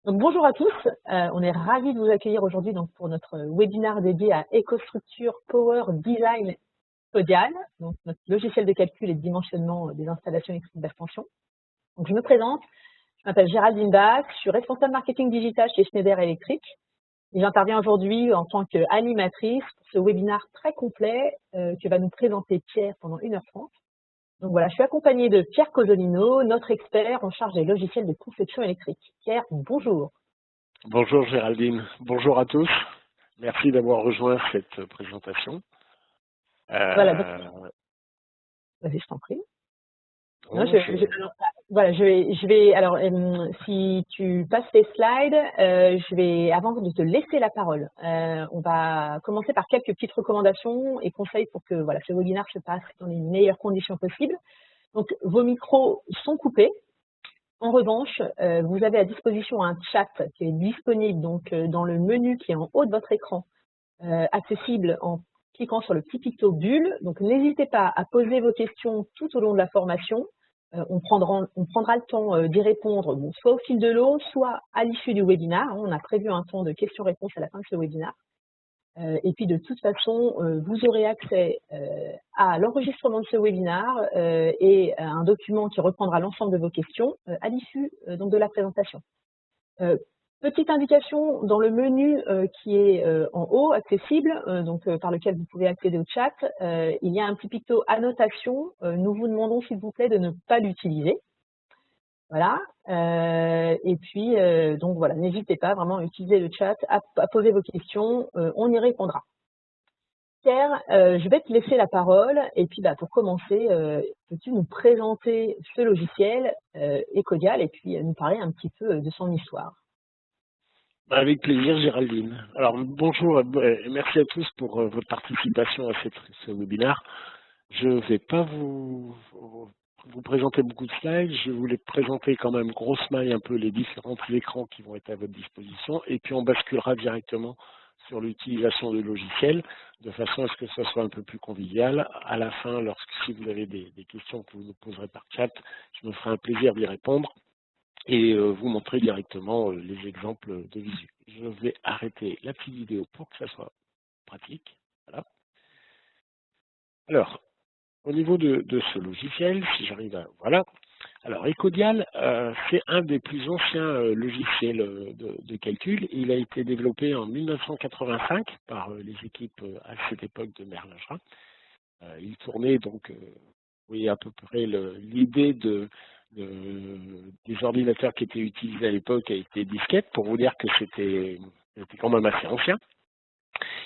Donc, bonjour à tous, on est ravis de vous accueillir aujourd'hui pour notre webinaire dédié à EcoStruxure Power Design Codial, donc notre logiciel de calcul et de dimensionnement des installations électriques basse tension. Donc, je me présente, je m'appelle Géraldine Bach, je suis responsable marketing digital chez Schneider Electric et j'interviens aujourd'hui en tant qu'animatrice pour ce webinaire très complet que va nous présenter Pierre pendant 1h30. Donc voilà, je suis accompagnée de Pierre Cosolino, notre expert en charge des logiciels de conception électrique. Pierre, bonjour. Bonjour Géraldine, bonjour à tous. Merci d'avoir rejoint cette présentation. Voilà, donc, vas-y, je t'en prie. Non, bon, alors, voilà, alors, si tu passes tes slides, avant de te laisser la parole, on va commencer par quelques petites recommandations et conseils pour que, voilà, ce webinaire se passe dans les meilleures conditions possibles. Donc, vos micros sont coupés. En revanche, vous avez à disposition un chat qui est disponible donc dans le menu qui est en haut de votre écran, accessible en cliquant sur le petit picto bulle. Donc, n'hésitez pas à poser vos questions tout au long de la formation. On prendra le temps d'y répondre, bon, soit au fil de l'eau, soit à l'issue du webinaire. On a prévu un temps de questions-réponses à la fin de ce webinaire. Et puis, de toute façon, vous aurez accès à l'enregistrement de ce webinaire et à un document qui reprendra l'ensemble de vos questions à l'issue donc de la présentation. Petite indication dans le menu qui est en haut, accessible, par lequel vous pouvez accéder au chat, il y a un petit picto annotation. Nous vous demandons s'il vous plaît de ne pas l'utiliser. Voilà. Et puis, donc voilà, n'hésitez pas vraiment à utiliser le chat, à poser vos questions, on y répondra. Pierre, je vais te laisser la parole. Et puis, pour commencer, peux-tu nous présenter ce logiciel Ecodial et puis nous parler un petit peu de son histoire? avec plaisir Géraldine. Alors bonjour et merci à tous pour votre participation à ce webinaire. Je ne vais pas vous présenter beaucoup de slides, je voulais présenter quand même grosse maille un peu les différents écrans qui vont être à votre disposition et puis on basculera directement sur l'utilisation du logiciel de façon à ce que ce soit un peu plus convivial. À la fin, si vous avez des questions que vous nous poserez par chat, je me ferai un plaisir d'y répondre et vous montrer directement les exemples de visu. Je vais arrêter la petite vidéo pour que ça soit pratique. Voilà. Alors, au niveau de ce logiciel, si j'arrive à... Voilà. Alors, Ecodial, c'est un des plus anciens logiciels de calcul. Il a été développé en 1985 par les équipes à cette époque de Merlin. Il tournait donc, vous voyez à peu près l'idée des ordinateurs qui étaient utilisés à l'époque a été disquette, pour vous dire que c'était quand même assez ancien.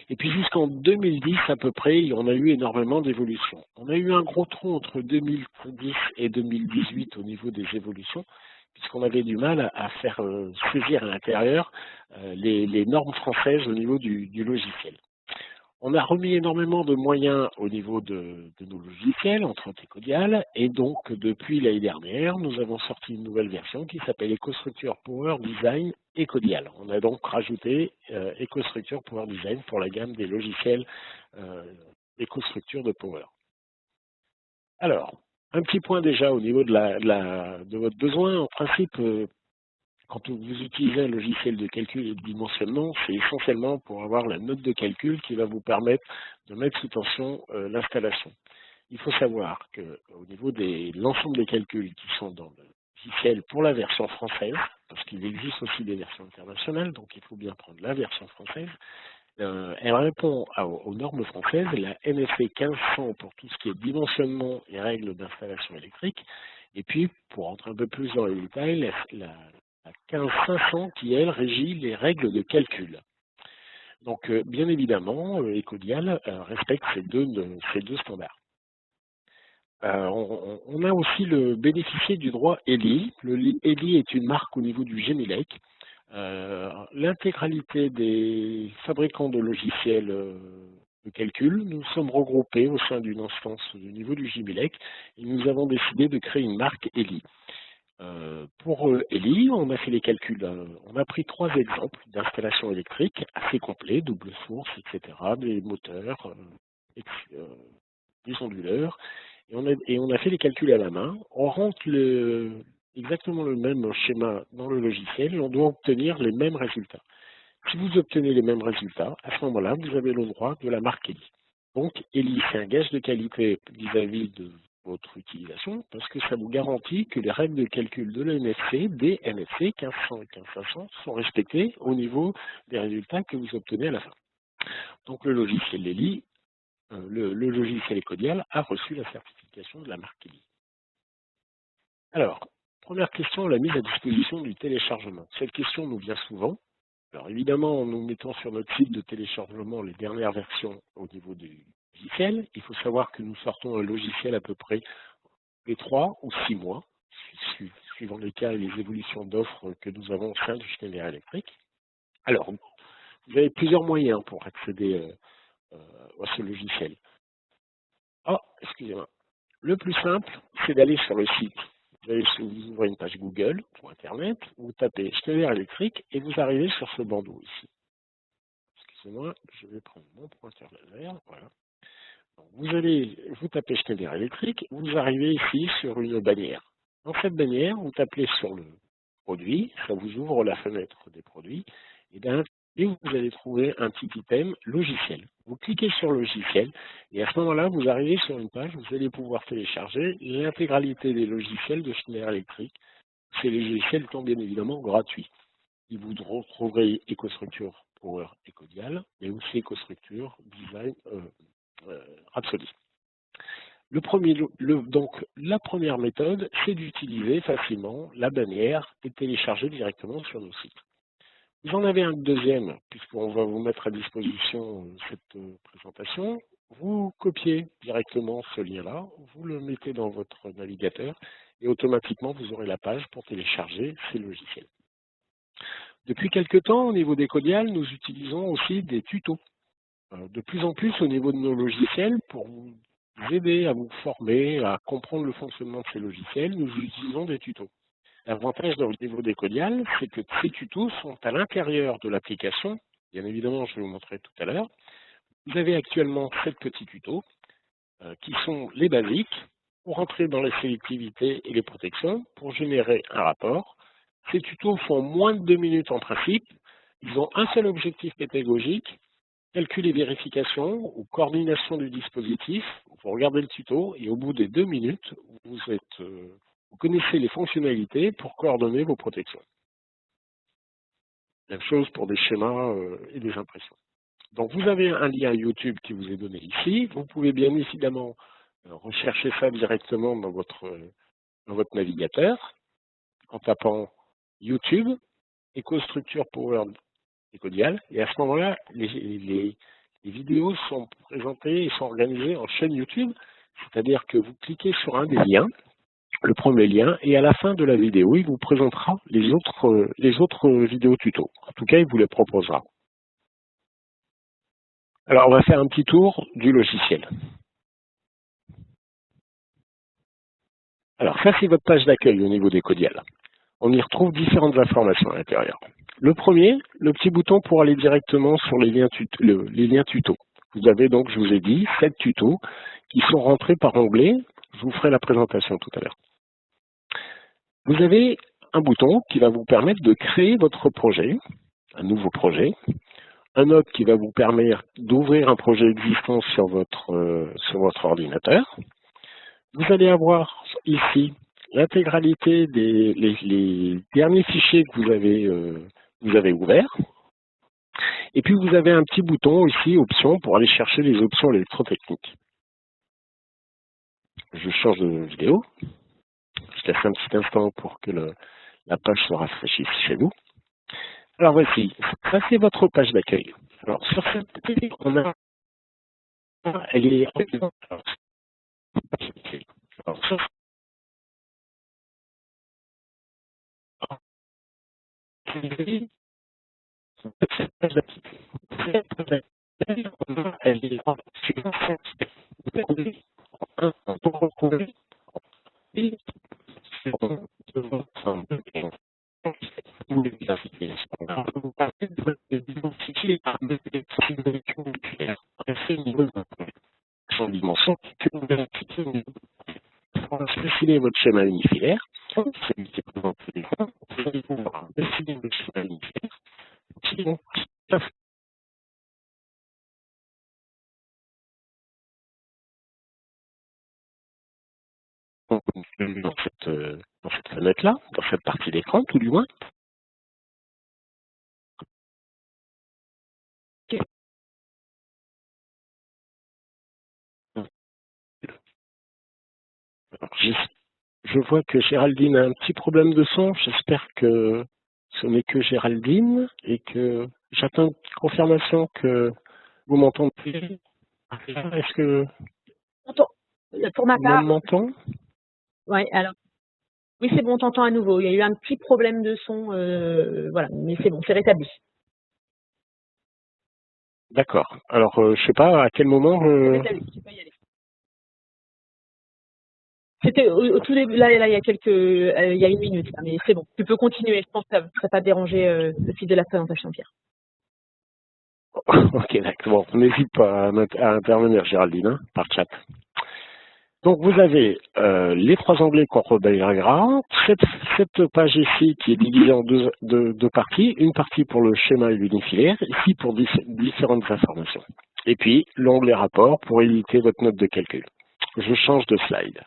Et puis jusqu'en 2010 à peu près, on a eu énormément d'évolutions. On a eu un gros trou entre 2010 et 2018 au niveau des évolutions, puisqu'on avait du mal à faire saisir à l'intérieur les normes françaises au niveau du logiciel. On a remis énormément de moyens au niveau de nos logiciels, entre autres Ecodial, et donc depuis l'année dernière, nous avons sorti une nouvelle version qui s'appelle EcoStruxure Power Design Ecodial. On a donc rajouté EcoStruxure Power Design pour la gamme des logiciels EcoStruxure de Power. Alors, un petit point déjà au niveau de votre besoin. En principe, quand vous utilisez un logiciel de calcul et de dimensionnement, c'est essentiellement pour avoir la note de calcul qui va vous permettre de mettre sous tension l'installation. Il faut savoir qu'au niveau de l'ensemble des calculs qui sont dans le logiciel pour la version française, parce qu'il existe aussi des versions internationales, donc il faut bien prendre la version française, elle répond aux normes françaises, la NFE 1500 pour tout ce qui est dimensionnement et règles d'installation électrique, et puis pour rentrer un peu plus dans les détails, la 15500 qui, elle, régit les règles de calcul. Donc, bien évidemment, Ecodial respecte ces deux standards. On a aussi bénéficié du droit ELI. Le ELI est une marque au niveau du Genelec. L'intégralité des fabricants de logiciels de calcul, nous sommes regroupés au sein d'une instance au niveau du Genelec et nous avons décidé de créer une marque ELI. Pour ELI, on a fait les calculs, on a pris 3 exemples d'installation électrique assez complets, double source, etc., des moteurs, des onduleurs, et on a fait les calculs à la main. On rentre exactement le même schéma dans le logiciel et on doit obtenir les mêmes résultats. Si vous obtenez les mêmes résultats, à ce moment-là, vous avez le droit de la marque ELI. Donc, ELI, c'est un gage de qualité vis-à-vis de votre utilisation parce que ça vous garantit que les règles de calcul de l'NFC, des NFC 1500 et 15500 sont respectées au niveau des résultats que vous obtenez à la fin. Donc, le logiciel ELI, le logiciel Ecodial a reçu la certification de la marque ELI. Alors, première question, la mise à disposition du téléchargement. Cette question nous vient souvent. Alors évidemment, nous mettons sur notre site de téléchargement les dernières versions au niveau du logiciel. Il faut savoir que nous sortons un logiciel à peu près les 3 ou 6 mois, suivant les cas et les évolutions d'offres que nous avons au sein du Schneider Electric. Alors, vous avez plusieurs moyens pour accéder à ce logiciel. Oh, excusez-moi. Le plus simple, c'est d'aller sur le site. Vous ouvrez une page Google pour Internet, vous tapez Schneider Electric et vous arrivez sur ce bandeau ici. Excusez-moi, je vais prendre mon pointeur laser. Voilà. Donc, vous tapez Schneider Electric, vous arrivez ici sur une bannière. Dans cette bannière, vous tapez sur le produit, ça vous ouvre la fenêtre des produits, et vous allez trouver un petit item logiciel. Vous cliquez sur logiciel, et à ce moment-là, vous arrivez sur une page où vous allez pouvoir télécharger l'intégralité des logiciels de Schneider Electric. Ces logiciels sont bien évidemment gratuits. Vous retrouverez EcoStruxure Power Ecodial, mais aussi EcoStruxure Design Rhapsody. Donc, la première méthode, c'est d'utiliser facilement la bannière et télécharger directement sur nos sites. Vous en avez un deuxième, puisqu'on va vous mettre à disposition cette présentation. Vous copiez directement ce lien-là, vous le mettez dans votre navigateur et automatiquement vous aurez la page pour télécharger ces logiciels. Depuis quelque temps, au niveau d'Ecodial, nous utilisons aussi des tutos. De plus en plus au niveau de nos logiciels, pour vous aider à vous former, à comprendre le fonctionnement de ces logiciels, nous utilisons des tutos. L'avantage au niveau d'Ecodial, c'est que ces tutos sont à l'intérieur de l'application. Bien évidemment, je vais vous montrer tout à l'heure. Vous avez actuellement 7 petits tutos qui sont les basiques pour entrer dans la sélectivité et les protections, pour générer un rapport. Ces tutos font moins de 2 minutes en principe. Ils ont un seul objectif pédagogique, calcul et vérification ou coordination du dispositif. Vous regardez le tuto et au bout des 2 minutes, vous connaissez les fonctionnalités pour coordonner vos protections. Même chose pour des schémas et des impressions. Donc vous avez un lien YouTube qui vous est donné ici. Vous pouvez bien évidemment rechercher ça directement dans votre navigateur en tapant YouTube, EcoStruxure Power Ecodial. Et à ce moment-là, les vidéos sont présentées et sont organisées en chaîne YouTube. C'est-à-dire que vous cliquez sur un des liens, le premier lien, et à la fin de la vidéo, il vous présentera les autres vidéos tutos. En tout cas, il vous les proposera. Alors, on va faire un petit tour du logiciel. Alors, ça, c'est votre page d'accueil au niveau d'Ecodial. On y retrouve différentes informations à l'intérieur. Le premier, le petit bouton pour aller directement sur les liens tutos. Vous avez donc, je vous ai dit, 7 tutos qui sont rentrés par onglet. Je vous ferai la présentation tout à l'heure. Vous avez un bouton qui va vous permettre de créer votre projet, un nouveau projet. Un autre qui va vous permettre d'ouvrir un projet existant sur votre ordinateur. Vous allez avoir ici l'intégralité les derniers fichiers que vous avez ouverts. Et puis vous avez un petit bouton ici, options, pour aller chercher les options électrotechniques. Je change de vidéo. Je laisse un petit instant pour que la page se rafraîchisse chez nous. Alors voici, ça c'est votre page d'accueil. Alors sur cette page, on a, elle est alors, sur cette page d'accueil, elle est pour retrouver et sur vous parlez de l'identifier par des dimensions nucléaires. C'est le niveau de son dimension que vous vérifiez pour spécifier votre schéma unifilaire. celle qui est présente sur l'écran, vous allez pouvoir dessiner le schéma unitaire qui vont tout à fait dans cette fenêtre-là, dans cette partie d'écran, tout du moins. Alors, je vois que Géraldine a un petit problème de son. J'espère que ce n'est que Géraldine et que j'attends une confirmation que vous m'entendez. Est-ce que Pour ma tout le part, monde m'entend? ouais, alors, oui, c'est bon, on t'entend à nouveau. Il y a eu un petit problème de son, voilà, mais c'est bon, c'est rétabli. D'accord. Alors, je sais pas à quel moment. C'est rétabli, tu peux y aller. C'était au tout début, là, il y a il y a 1 minute, là, mais c'est bon. Tu peux continuer. Je pense que ça ne serait pas déranger le fil de la présentation, Pierre. Ok, d'accord. Bon, n'hésite pas à intervenir, Géraldine, hein, par chat. Donc, vous avez les 3 onglets qu'on rebalayera. Cette page ici qui est divisée en deux parties. Une partie pour le schéma unifilaire, ici pour différentes informations. Et puis, l'onglet rapport pour éditer votre note de calcul. Je change de slide.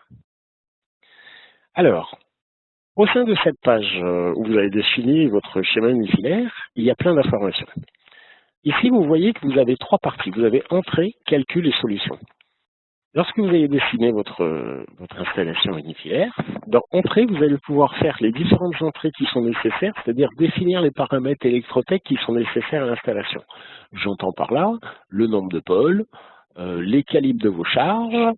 Alors, au sein de cette page où vous avez défini votre schéma unifilaire, il y a plein d'informations. Ici, vous voyez que vous avez 3 parties. Vous avez entrée, calcul et solution. Lorsque vous allez dessiner votre installation unifilaire, dans entrée, vous allez pouvoir faire les différentes entrées qui sont nécessaires, c'est-à-dire définir les paramètres électrotech qui sont nécessaires à l'installation. J'entends par là le nombre de pôles, les calibres de vos charges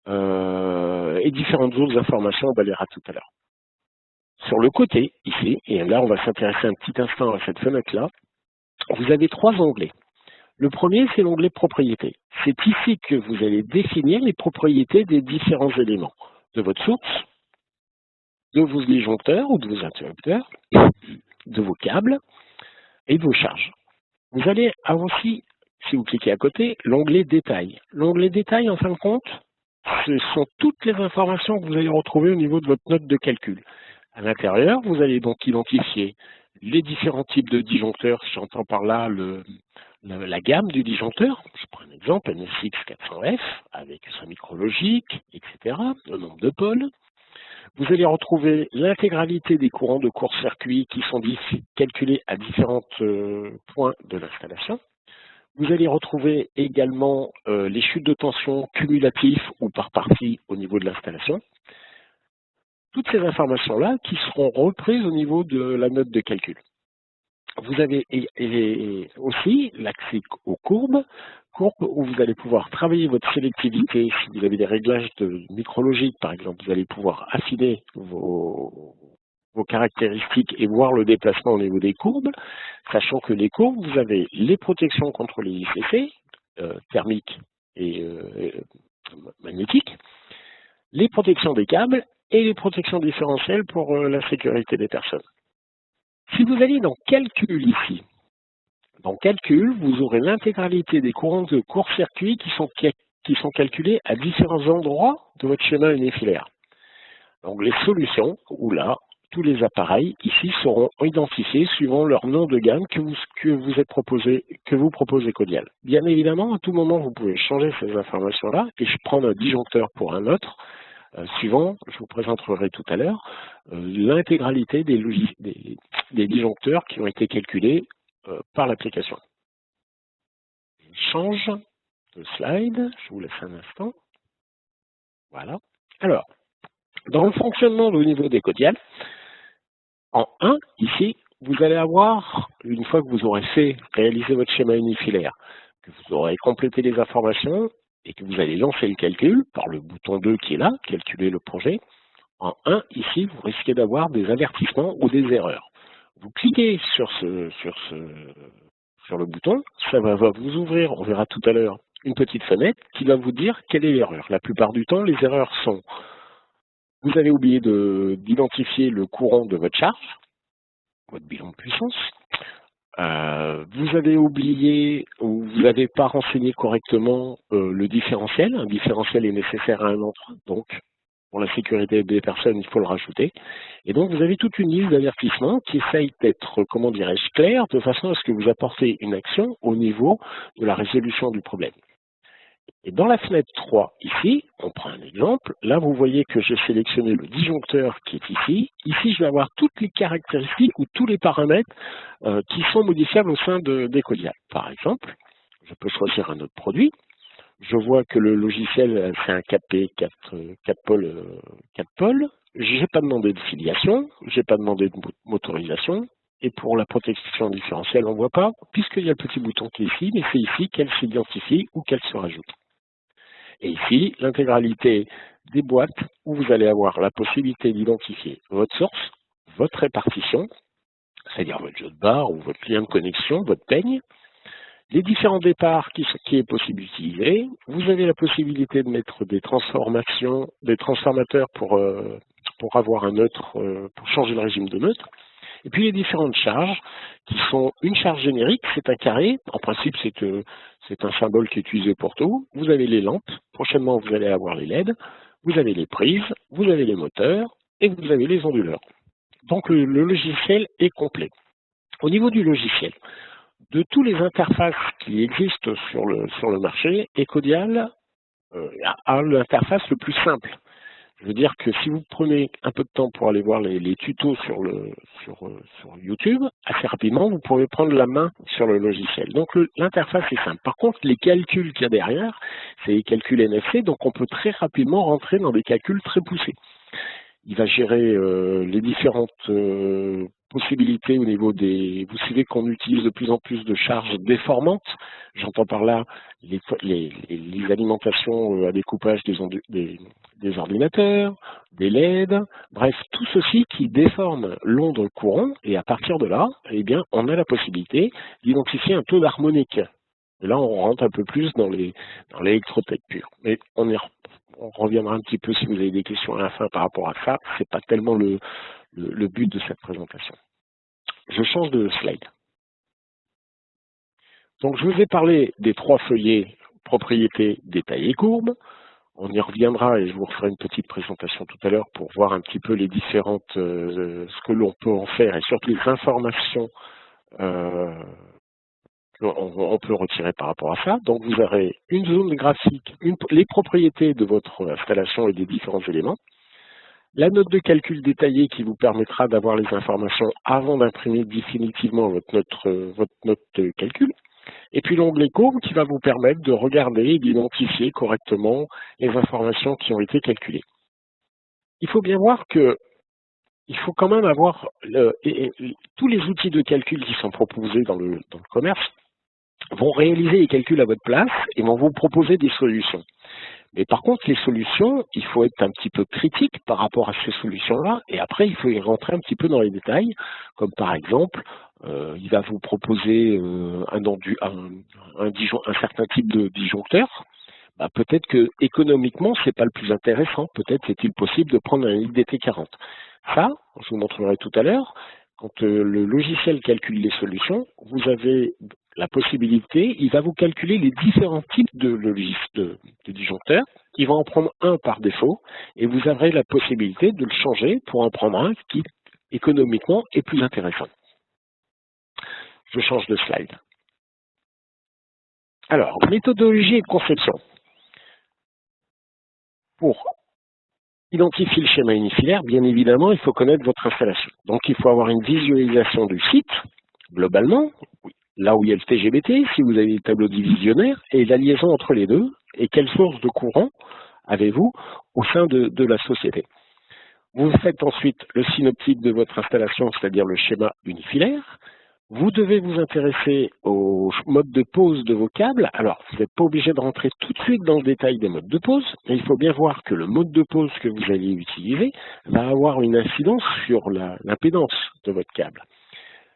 et différentes autres informations, on va les verra tout à l'heure. Sur le côté, ici, et là on va s'intéresser un petit instant à cette fenêtre-là, vous avez 3 onglets. Le premier, c'est l'onglet propriétés. C'est ici que vous allez définir les propriétés des différents éléments de votre source, de vos disjoncteurs ou de vos interrupteurs, de vos câbles et de vos charges. Vous allez avoir aussi, si vous cliquez à côté, l'onglet détail. L'onglet détail, en fin de compte, ce sont toutes les informations que vous allez retrouver au niveau de votre note de calcul. À l'intérieur, vous allez donc identifier les différents types de disjoncteurs, j'entends par là la gamme du disjoncteur. Je prends un exemple, NSX 400F, avec sa micrologique, etc., le nombre de pôles. Vous allez retrouver l'intégralité des courants de court-circuit qui sont calculés à différents points de l'installation. Vous allez retrouver également les chutes de tension cumulatives ou par partie au niveau de l'installation. Toutes ces informations-là qui seront reprises au niveau de la note de calcul. Vous avez aussi l'accès aux courbes où vous allez pouvoir travailler votre sélectivité. Si vous avez des réglages de micrologique, par exemple, vous allez pouvoir affiner vos caractéristiques et voir le déplacement au niveau des courbes, sachant que les courbes, vous avez les protections contre les ICC, thermiques et magnétiques, les protections des câbles et les protections différentielles pour la sécurité des personnes. Si vous allez dans Calcul ici, dans Calcul, vous aurez l'intégralité des courants de court-circuit qui sont calculés à différents endroits de votre schéma unifilaire. Donc les solutions, où là, tous les appareils ici seront identifiés suivant leur nom de gamme que vous proposez Codial. Bien évidemment, à tout moment, vous pouvez changer ces informations-là et je prends un disjoncteur pour un autre. Suivant, je vous présenterai tout à l'heure l'intégralité des disjoncteurs qui ont été calculés par l'application. Je change de slide, je vous laisse un instant. Voilà. Alors, dans le fonctionnement au niveau des Codial, en 1, ici, vous allez avoir, une fois que vous aurez réalisé votre schéma unifilaire, que vous aurez complété les informations, et que vous allez lancer le calcul par le bouton 2 qui est là, calculer le projet, en 1, ici, vous risquez d'avoir des avertissements ou des erreurs. Vous cliquez sur le bouton, ça va vous ouvrir, on verra tout à l'heure, une petite fenêtre qui va vous dire quelle est l'erreur. La plupart du temps, les erreurs sont, vous avez oublié d'identifier le courant de votre charge, votre bilan de puissance, vous avez oublié ou vous n'avez pas renseigné correctement le différentiel. Un différentiel est nécessaire à un endroit, donc pour la sécurité des personnes, il faut le rajouter. Et donc, vous avez toute une liste d'avertissements qui essayent d'être, comment dirais-je, clairs, de façon à ce que vous apportez une action au niveau de la résolution du problème. Et dans la fenêtre 3, ici, on prend un exemple. Là, vous voyez que j'ai sélectionné le disjoncteur qui est ici. Ici, je vais avoir toutes les caractéristiques ou tous les paramètres qui sont modifiables au sein d'Ecodial. Par exemple, je peux choisir un autre produit. Je vois que le logiciel, c'est un 4P, 4 pôles. Je n'ai pas demandé de filiation, je n'ai pas demandé de motorisation. Et pour la protection différentielle, on ne voit pas, puisqu'il y a le petit bouton qui est ici, mais c'est ici qu'elle s'identifie ou qu'elle se rajoute. Et ici, l'intégralité des boîtes où vous allez avoir la possibilité d'identifier votre source, votre répartition, c'est-à-dire votre jeu de barre ou votre lien de connexion, votre peigne, les différents départs qui est possible d'utiliser. Vous avez la possibilité de mettre des transformations, des transformateurs pour avoir un neutre, pour changer le régime de neutre. Et puis les différentes charges qui sont une charge générique, c'est un carré. En principe, c'est un symbole qui est utilisé pour tout. Vous avez les lampes. Prochainement, vous allez avoir les LED. Vous avez les prises. Vous avez les moteurs. Et vous avez les onduleurs. Donc, le logiciel est complet. Au niveau du logiciel, de tous les interfaces qui existent sur le marché, Ecodial a l'interface le plus simple. Je veux dire que si vous prenez un peu de temps pour aller voir les tutos sur YouTube, assez rapidement, vous pourrez prendre la main sur le logiciel. Donc l'interface est simple. Par contre, les calculs qu'il y a derrière, c'est les calculs NFC, donc on peut très rapidement rentrer dans des calculs très poussés. Il va gérer les différentes possibilités au niveau des... Vous savez qu'on utilise de plus en plus de charges déformantes. J'entends par là les alimentations à découpage des ordinateurs, des LED, bref, tout ceci qui déforme l'onde courant. Et à partir de là, eh bien, on a la possibilité d'identifier un taux d'harmonique. Et là, on rentre un peu plus dans l'électrotech pure. Mais on reviendra un petit peu si vous avez des questions à la fin par rapport à ça. C'est pas tellement le but de cette présentation. Je change de slide. Donc, je vous ai parlé des 3 feuillets propriétés, détails et courbes. On y reviendra et je vous referai une petite présentation tout à l'heure pour voir un petit peu les différentes, ce que l'on peut en faire et surtout les informations on peut retirer par rapport à ça. Donc vous aurez une zone graphique, les propriétés de votre installation et des différents éléments, la note de calcul détaillée qui vous permettra d'avoir les informations avant d'imprimer définitivement votre note de calcul, et puis l'onglet courbe qui va vous permettre de regarder et d'identifier correctement les informations qui ont été calculées. Il faut bien voir que il faut quand même avoir tous les outils de calcul qui sont proposés dans le commerce vont réaliser les calculs à votre place et vont vous proposer des solutions. Mais par contre, les solutions, il faut être un petit peu critique par rapport à ces solutions-là, et après, il faut y rentrer un petit peu dans les détails, comme par exemple, il va vous proposer un certain type de disjoncteur. Bah, peut-être que économiquement, c'est pas le plus intéressant. Peut-être est-il possible de prendre un IDT40. Ça, je vous montrerai tout à l'heure. Quand le logiciel calcule les solutions, vous avez la possibilité, il va vous calculer les différents types de disjoncteurs. Il va en prendre un par défaut et vous aurez la possibilité de le changer pour en prendre un qui, économiquement, est plus intéressant. Je change de slide. Alors, méthodologie et conception. Pour identifier le schéma unifilaire, bien évidemment, il faut connaître votre installation. Donc, il faut avoir une visualisation du site, globalement, là où il y a le TGBT, si vous avez des tableaux divisionnaires, et la liaison entre les deux, et quelle source de courant avez-vous au sein de la société. Vous faites ensuite le synoptique de votre installation, c'est-à-dire le schéma unifilaire. Vous devez vous intéresser au mode de pose de vos câbles. Alors, vous n'êtes pas obligé de rentrer tout de suite dans le détail des modes de pose, mais il faut bien voir que le mode de pose que vous allez utiliser va avoir une incidence sur l'impédance de votre câble.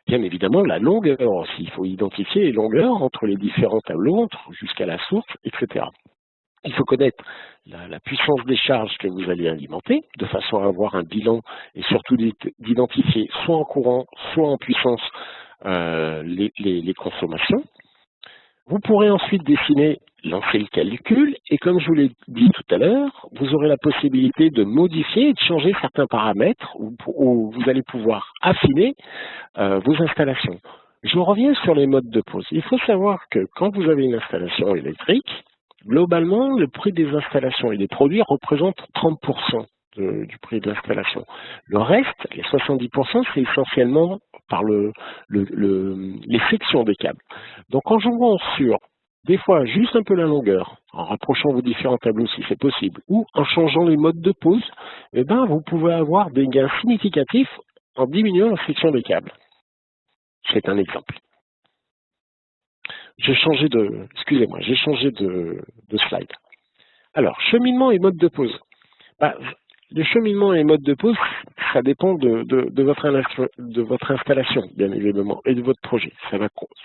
Bien évidemment, la longueur aussi. Il faut identifier les longueurs entre les différents tableaux, jusqu'à la source, etc. Il faut connaître la puissance des charges que vous allez alimenter, de façon à avoir un bilan et surtout d'identifier soit en courant, soit en puissance les consommations. Vous pourrez ensuite dessiner lancer le calcul et comme je vous l'ai dit tout à l'heure, vous aurez la possibilité de modifier et de changer certains paramètres où vous allez pouvoir affiner vos installations. Je reviens sur les modes de pose. Il faut savoir que quand vous avez une installation électrique, globalement, le prix des installations et des produits représente 30% du prix de l'installation. Le reste, les 70%, c'est essentiellement par les sections des câbles. Donc en jouant sur des fois juste un peu la longueur, en rapprochant vos différents tableaux si c'est possible, ou en changeant les modes de pose, eh ben, vous pouvez avoir des gains significatifs en diminuant la section des câbles. C'est un exemple. J'ai changé de slide. Alors, cheminement et mode de pose. Le cheminement et mode de pose, ça dépend de votre installation, bien évidemment, et de votre projet. Ça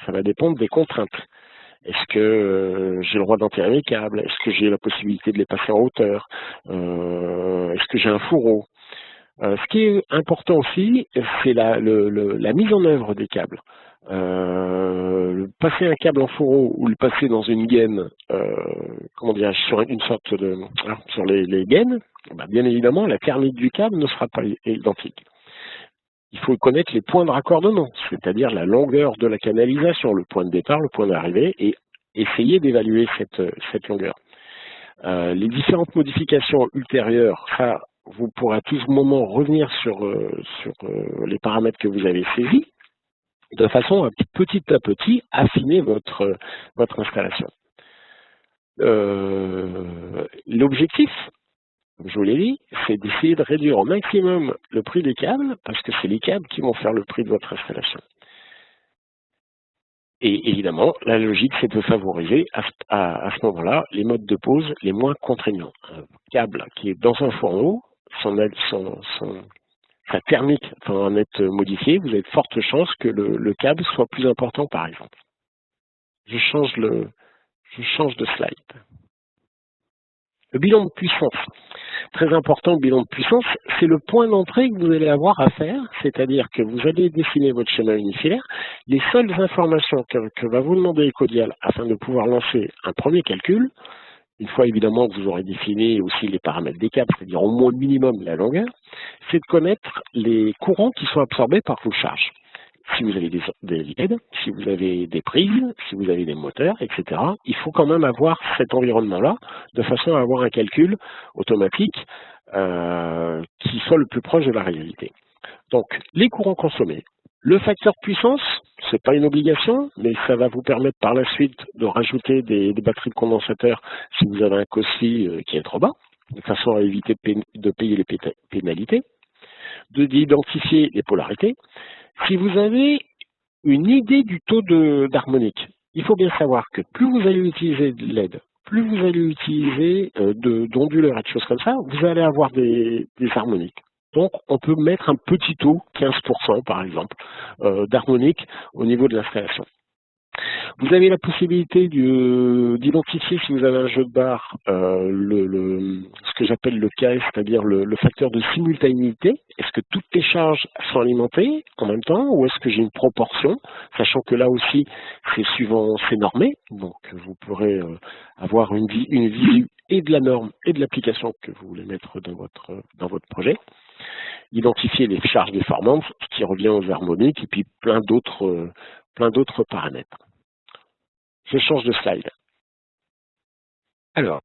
va dépendre des contraintes. Est-ce que j'ai le droit d'enterrer mes câbles? Est-ce que j'ai la possibilité de les passer en hauteur? Est-ce que j'ai un fourreau? Ce qui est important aussi, c'est la mise en œuvre des câbles. Passer un câble en fourreau ou le passer dans une gaine, sur une sorte de sur les gaines, bien évidemment, la thermique du câble ne sera pas identique. Il faut connaître les points de raccordement, c'est-à-dire la longueur de la canalisation, le point de départ, le point d'arrivée, et essayer d'évaluer cette longueur. Les différentes modifications ultérieures, ça, vous pourrez à tout moment revenir sur les paramètres que vous avez saisis, de façon à petit affiner votre installation. L'objectif, je vous l'ai dit, c'est d'essayer de réduire au maximum le prix des câbles, parce que c'est les câbles qui vont faire le prix de votre installation. Et évidemment, la logique, c'est de favoriser à ce moment-là les modes de pose les moins contraignants. Un câble qui est dans un fourneau, sa thermique va en être modifiée, vous avez de fortes chances que le câble soit plus important, par exemple. Je change de slide. Le bilan de puissance. Très important, le bilan de puissance, c'est le point d'entrée que vous allez avoir à faire, c'est-à-dire que vous allez dessiner votre schéma unifilaire. Les seules informations que va vous demander Ecodial afin de pouvoir lancer un premier calcul, une fois évidemment que vous aurez défini aussi les paramètres des câbles, c'est-à-dire au moins minimum la longueur, c'est de connaître les courants qui sont absorbés par vos charges. Si vous avez des LED, si vous avez des prises, si vous avez des moteurs, etc., il faut quand même avoir cet environnement-là de façon à avoir un calcul automatique qui soit le plus proche de la réalité. Donc, les courants consommés. Le facteur de puissance, ce n'est pas une obligation, mais ça va vous permettre par la suite de rajouter des batteries de condensateur si vous avez un COSI qui est trop bas, de façon à éviter de payer les pénalités, d'identifier les polarités. Si vous avez une idée du taux d'harmonique, il faut bien savoir que plus vous allez utiliser de LED, plus vous allez utiliser d'onduleurs et de choses comme ça, vous allez avoir des harmoniques. Donc, on peut mettre un petit taux, 15% par exemple, d'harmonique au niveau de l'installation. Vous avez la possibilité d'identifier, si vous avez un jeu de barre, ce que j'appelle le KS, c'est-à-dire le facteur de simultanéité. Est-ce que toutes les charges sont alimentées en même temps ou est-ce que j'ai une proportion, sachant que là aussi, c'est normé, donc vous pourrez avoir une visu et de la norme et de l'application que vous voulez mettre dans votre projet. Identifier les charges déformantes, ce qui revient aux harmoniques, et puis plein d'autres paramètres. Je change de slide. Alors,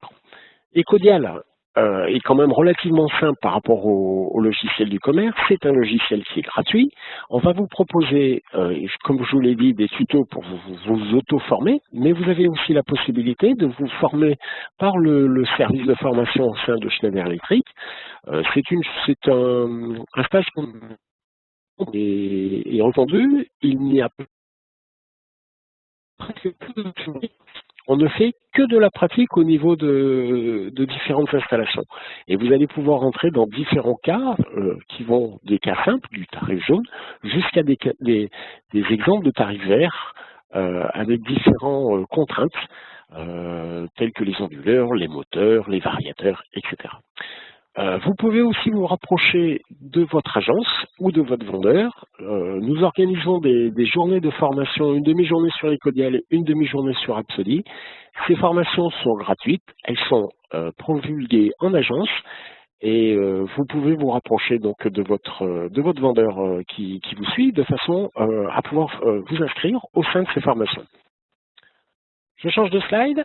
Ecodial est quand même relativement simple par rapport au logiciel du commerce. C'est un logiciel qui est gratuit. On va vous proposer, comme je vous l'ai dit, des tutos pour vous auto-former, mais vous avez aussi la possibilité de vous former par le service de formation au sein de Schneider Electric. C'est un stage et entendu, il n'y a presque plus de théorie. On ne fait que de la pratique au niveau de différentes installations. Et vous allez pouvoir entrer dans différents cas qui vont des cas simples, du tarif jaune, jusqu'à des exemples de tarifs verts avec différentes contraintes telles que les onduleurs, les moteurs, les variateurs, etc. Vous pouvez aussi vous rapprocher de votre agence ou de votre vendeur. Nous organisons des journées de formation, une demi-journée sur Ecodial et une demi-journée sur Rhapsody. Ces formations sont gratuites, elles sont promulguées en agence et vous pouvez vous rapprocher donc de votre vendeur qui vous suit de façon à pouvoir vous inscrire au sein de ces formations. Je change de slide.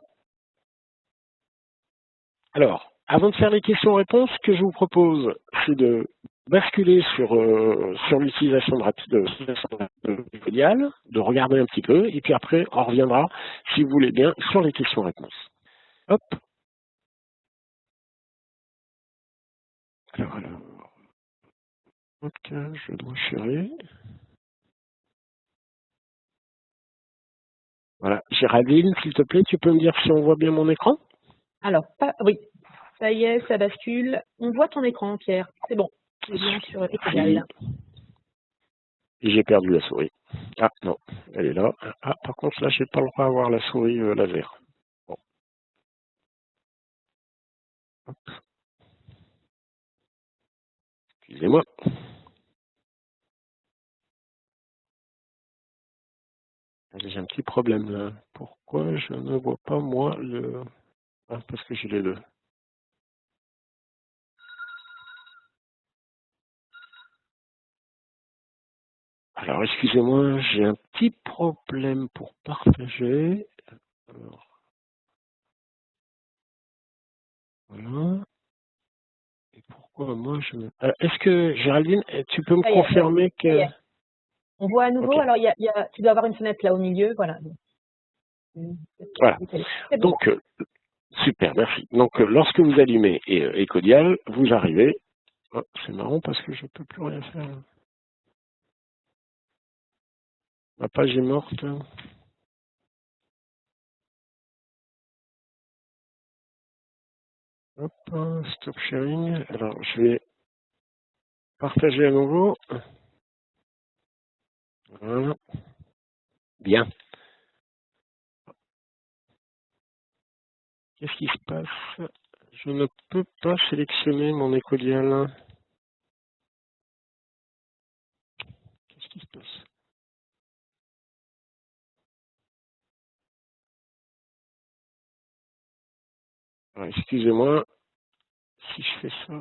Alors, avant de faire les questions-réponses, ce que je vous propose, c'est de basculer sur l'utilisation de Ecodial, de regarder un petit peu, et puis après, on reviendra, si vous voulez bien, sur les questions-réponses. Hop. Alors, ok, je dois chérir. Voilà, Géraldine, s'il te plaît, tu peux me dire si on voit bien mon écran? Alors, oui, ça y est, ça bascule. On voit ton écran, Pierre. C'est bon. C'est bien sur Ecodial. Et j'ai perdu la souris. Ah non, elle est là. Ah, par contre, là, j'ai pas le droit d'avoir la souris laser. Bon. Hop. Excusez-moi. J'ai un petit problème là. Pourquoi je ne vois pas moi le... Ah, parce que j'ai les deux. Alors, excusez-moi, j'ai un petit problème pour partager. Alors, voilà. Et pourquoi moi je ne... Est-ce que, Géraldine, tu peux me confirmer que... On voit à nouveau, okay. Alors tu dois avoir une fenêtre là au milieu, voilà. Voilà. Donc, super, merci. Donc, lorsque vous allumez Ecodial, vous arrivez... Oh, c'est marrant parce que je ne peux plus rien faire. Ma page est morte. Hop, stop sharing. Alors, je vais partager à nouveau. Voilà. Bien. Qu'est-ce qui se passe? Je ne peux pas sélectionner mon Ecodial. Qu'est-ce qui se passe? Excusez-moi si je fais ça.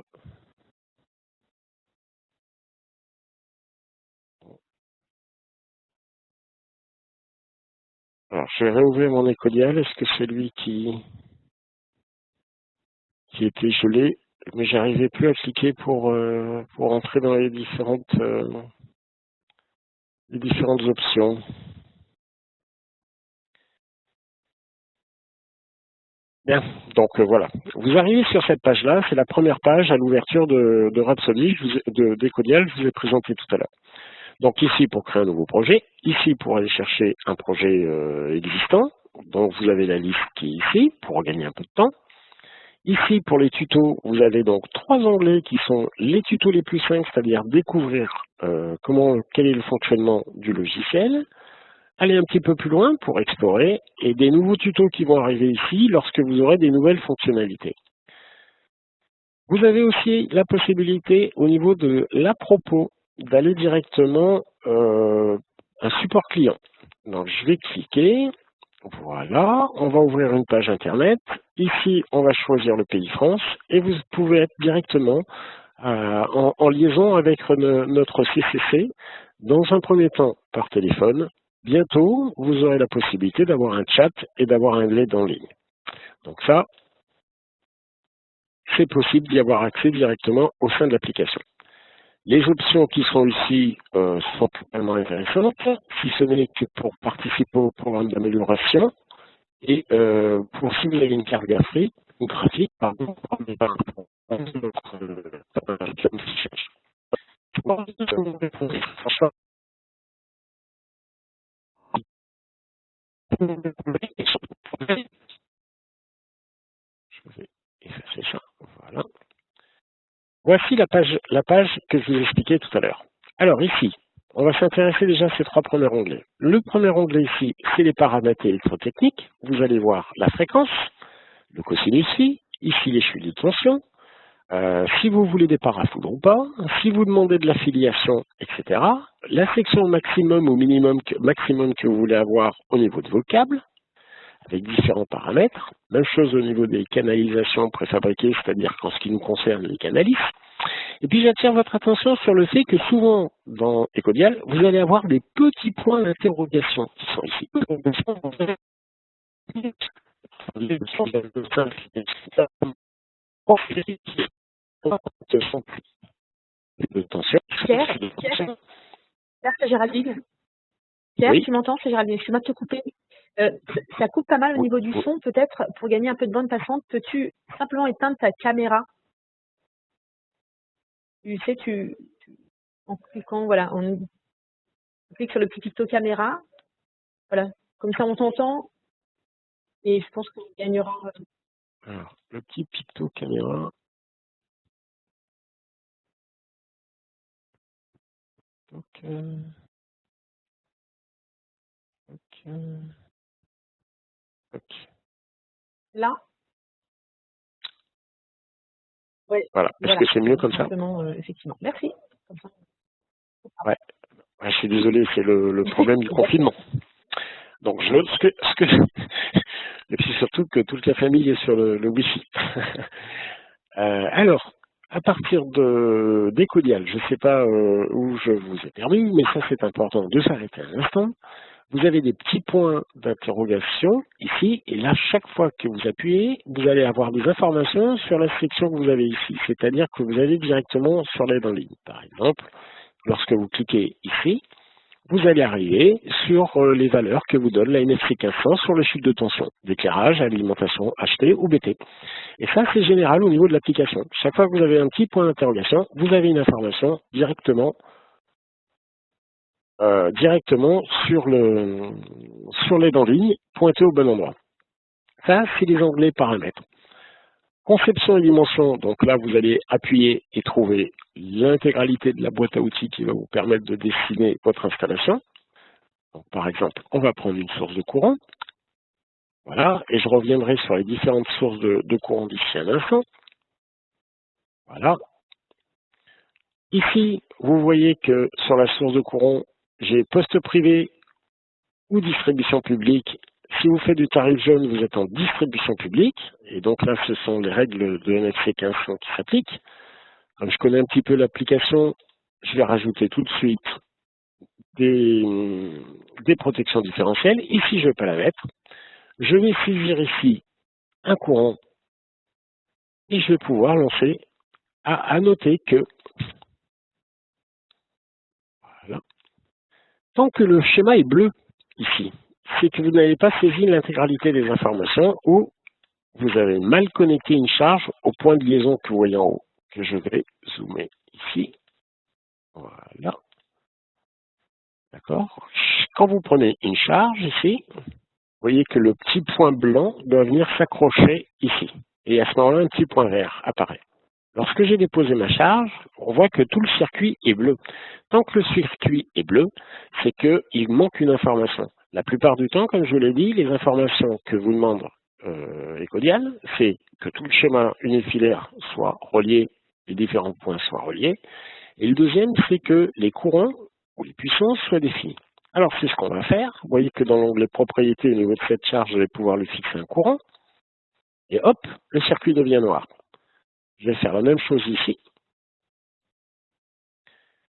Alors, je vais réouvrir mon Ecodial. Est-ce que c'est lui qui était gelé? Mais j'arrivais plus à cliquer pour entrer dans les différentes options. Bien, donc voilà. Vous arrivez sur cette page-là, c'est la première page à l'ouverture de Rhapsody, d'Ecodial, je vous ai présenté tout à l'heure. Donc ici pour créer un nouveau projet, ici pour aller chercher un projet existant, donc vous avez la liste qui est ici pour gagner un peu de temps. Ici pour les tutos, vous avez donc 3 onglets qui sont les tutos les plus simples, c'est-à-dire découvrir quel est le fonctionnement du logiciel. Aller un petit peu plus loin pour explorer et des nouveaux tutos qui vont arriver ici lorsque vous aurez des nouvelles fonctionnalités. Vous avez aussi la possibilité au niveau de l'à propos d'aller directement un support client. Donc je vais cliquer, voilà, on va ouvrir une page internet. Ici on va choisir le pays France et vous pouvez être directement en liaison avec notre CCC, dans un premier temps par téléphone. Bientôt, vous aurez la possibilité d'avoir un chat et d'avoir un aide en ligne. Donc ça, c'est possible d'y avoir accès directement au sein de l'application. Les options qui sont ici sont totalement intéressantes, si ce n'est que pour participer au programme d'amélioration et pour si vous avez une carte graphique, pardon, je vais effacer ça, voilà. Voici la page que je vous expliquais tout à l'heure. Alors ici, on va s'intéresser déjà à ces 3 premiers onglets. Le premier onglet ici, c'est les paramètres électrotechniques. Vous allez voir la fréquence, le cosinus phi, ici les chutes de tension. Si vous voulez des parafoudres ou pas, si vous demandez de l'affiliation, etc. La section maximum ou maximum que vous voulez avoir au niveau de vos câbles, avec différents paramètres. Même chose au niveau des canalisations préfabriquées, c'est-à-dire qu'en ce qui nous concerne les canalistes. Et puis j'attire votre attention sur le fait que souvent dans Ecodial, vous allez avoir des petits points d'interrogation qui sont ici. Pierre, c'est Géraldine. Pierre, oui. Tu m'entends? C'est Géraldine. Excuse-moi de te couper. Ça coupe pas mal au niveau du son. Peut-être, pour gagner un peu de bande passante, peux-tu simplement éteindre ta caméra? Tu sais, en cliquant, voilà, on clique sur le petit picto caméra. Voilà, comme ça on t'entend. Et je pense qu'on gagnera. Alors, le petit picto caméra. Ok. Là. Oui. Voilà. Est-ce que c'est mieux comme ça? Effectivement. Merci. Comme ça. Ouais. Je suis désolé, c'est le problème du confinement. Donc, et puis surtout que toute la famille est sur le Wi-Fi. Alors, à partir d'Ecodial, je ne sais pas où je vous ai perdu, mais ça c'est important de s'arrêter un instant. Vous avez des petits points d'interrogation ici, et là, chaque fois que vous appuyez, vous allez avoir des informations sur la section que vous avez ici. C'est-à-dire que vous allez directement sur l'aide en ligne. Par exemple, lorsque vous cliquez ici, vous allez arriver sur les valeurs que vous donne la NFC 1500 sur le chiffre de tension, d'éclairage, alimentation, HT ou BT. Et ça, c'est général au niveau de l'application. Chaque fois que vous avez un petit point d'interrogation, vous avez une information directement sur l'aide en ligne, pointée au bon endroit. Ça, c'est les onglets paramètres. Conception et dimension, donc là, vous allez appuyer et trouver l'intégralité de la boîte à outils qui va vous permettre de dessiner votre installation. Donc, par exemple, on va prendre une source de courant. Voilà, et je reviendrai sur les différentes sources de courant d'ici un instant. Voilà. Ici, vous voyez que sur la source de courant, j'ai poste privé ou distribution publique. Si vous faites du tarif jaune, vous êtes en distribution publique. Et donc là, ce sont les règles de NFC 1500 qui s'appliquent. Comme je connais un petit peu l'application, je vais rajouter tout de suite des protections différentielles. Ici, je ne vais pas la mettre. Je vais saisir ici un courant et je vais pouvoir lancer. À noter que voilà, tant que le schéma est bleu ici, c'est que vous n'avez pas saisi l'intégralité des informations ou vous avez mal connecté une charge au point de liaison que vous voyez en haut, que je vais zoomer ici. Voilà. D'accord. Quand vous prenez une charge ici, vous voyez que le petit point blanc doit venir s'accrocher ici. Et à ce moment-là, un petit point vert apparaît. Lorsque j'ai déposé ma charge, on voit que tout le circuit est bleu. Tant que le circuit est bleu, c'est qu'il manque une information. La plupart du temps, comme je vous l'ai dit, les informations que vous demande Ecodial, c'est que tout le schéma unifilaire soit relié, les différents points soient reliés. Et le deuxième, c'est que les courants ou les puissances soient définis. Alors, c'est ce qu'on va faire. Vous voyez que dans l'onglet propriété, au niveau de cette charge, je vais pouvoir lui fixer un courant. Et hop, le circuit devient noir. Je vais faire la même chose ici.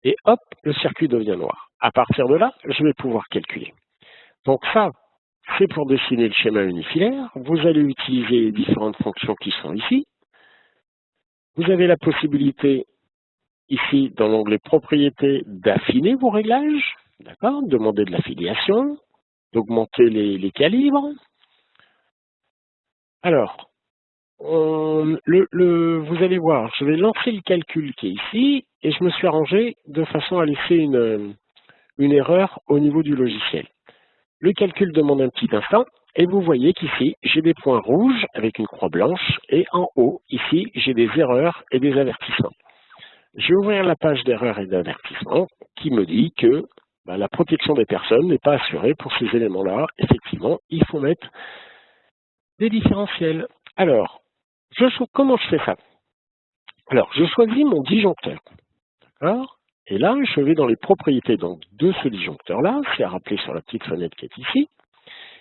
Et hop, le circuit devient noir. À partir de là, je vais pouvoir calculer. Donc ça, c'est pour dessiner le schéma unifilaire. Vous allez utiliser les différentes fonctions qui sont ici. Vous avez la possibilité, ici, dans l'onglet propriété, d'affiner vos réglages. D'accord? Demander de l'affiliation, d'augmenter les calibres. Alors, vous allez voir, je vais lancer le calcul qui est ici et je me suis arrangé de façon à laisser une erreur au niveau du logiciel. Le calcul demande un petit instant et vous voyez qu'ici, j'ai des points rouges avec une croix blanche et en haut, ici, j'ai des erreurs et des avertissements. Je vais ouvrir la page d'erreurs et d'avertissements qui me dit que la protection des personnes n'est pas assurée pour ces éléments-là. Effectivement, il faut mettre des différentiels. Alors, comment je fais ça? Alors, je choisis mon disjoncteur. D'accord? Et là, je vais dans les propriétés donc, de ce disjoncteur-là, c'est à rappeler sur la petite fenêtre qui est ici.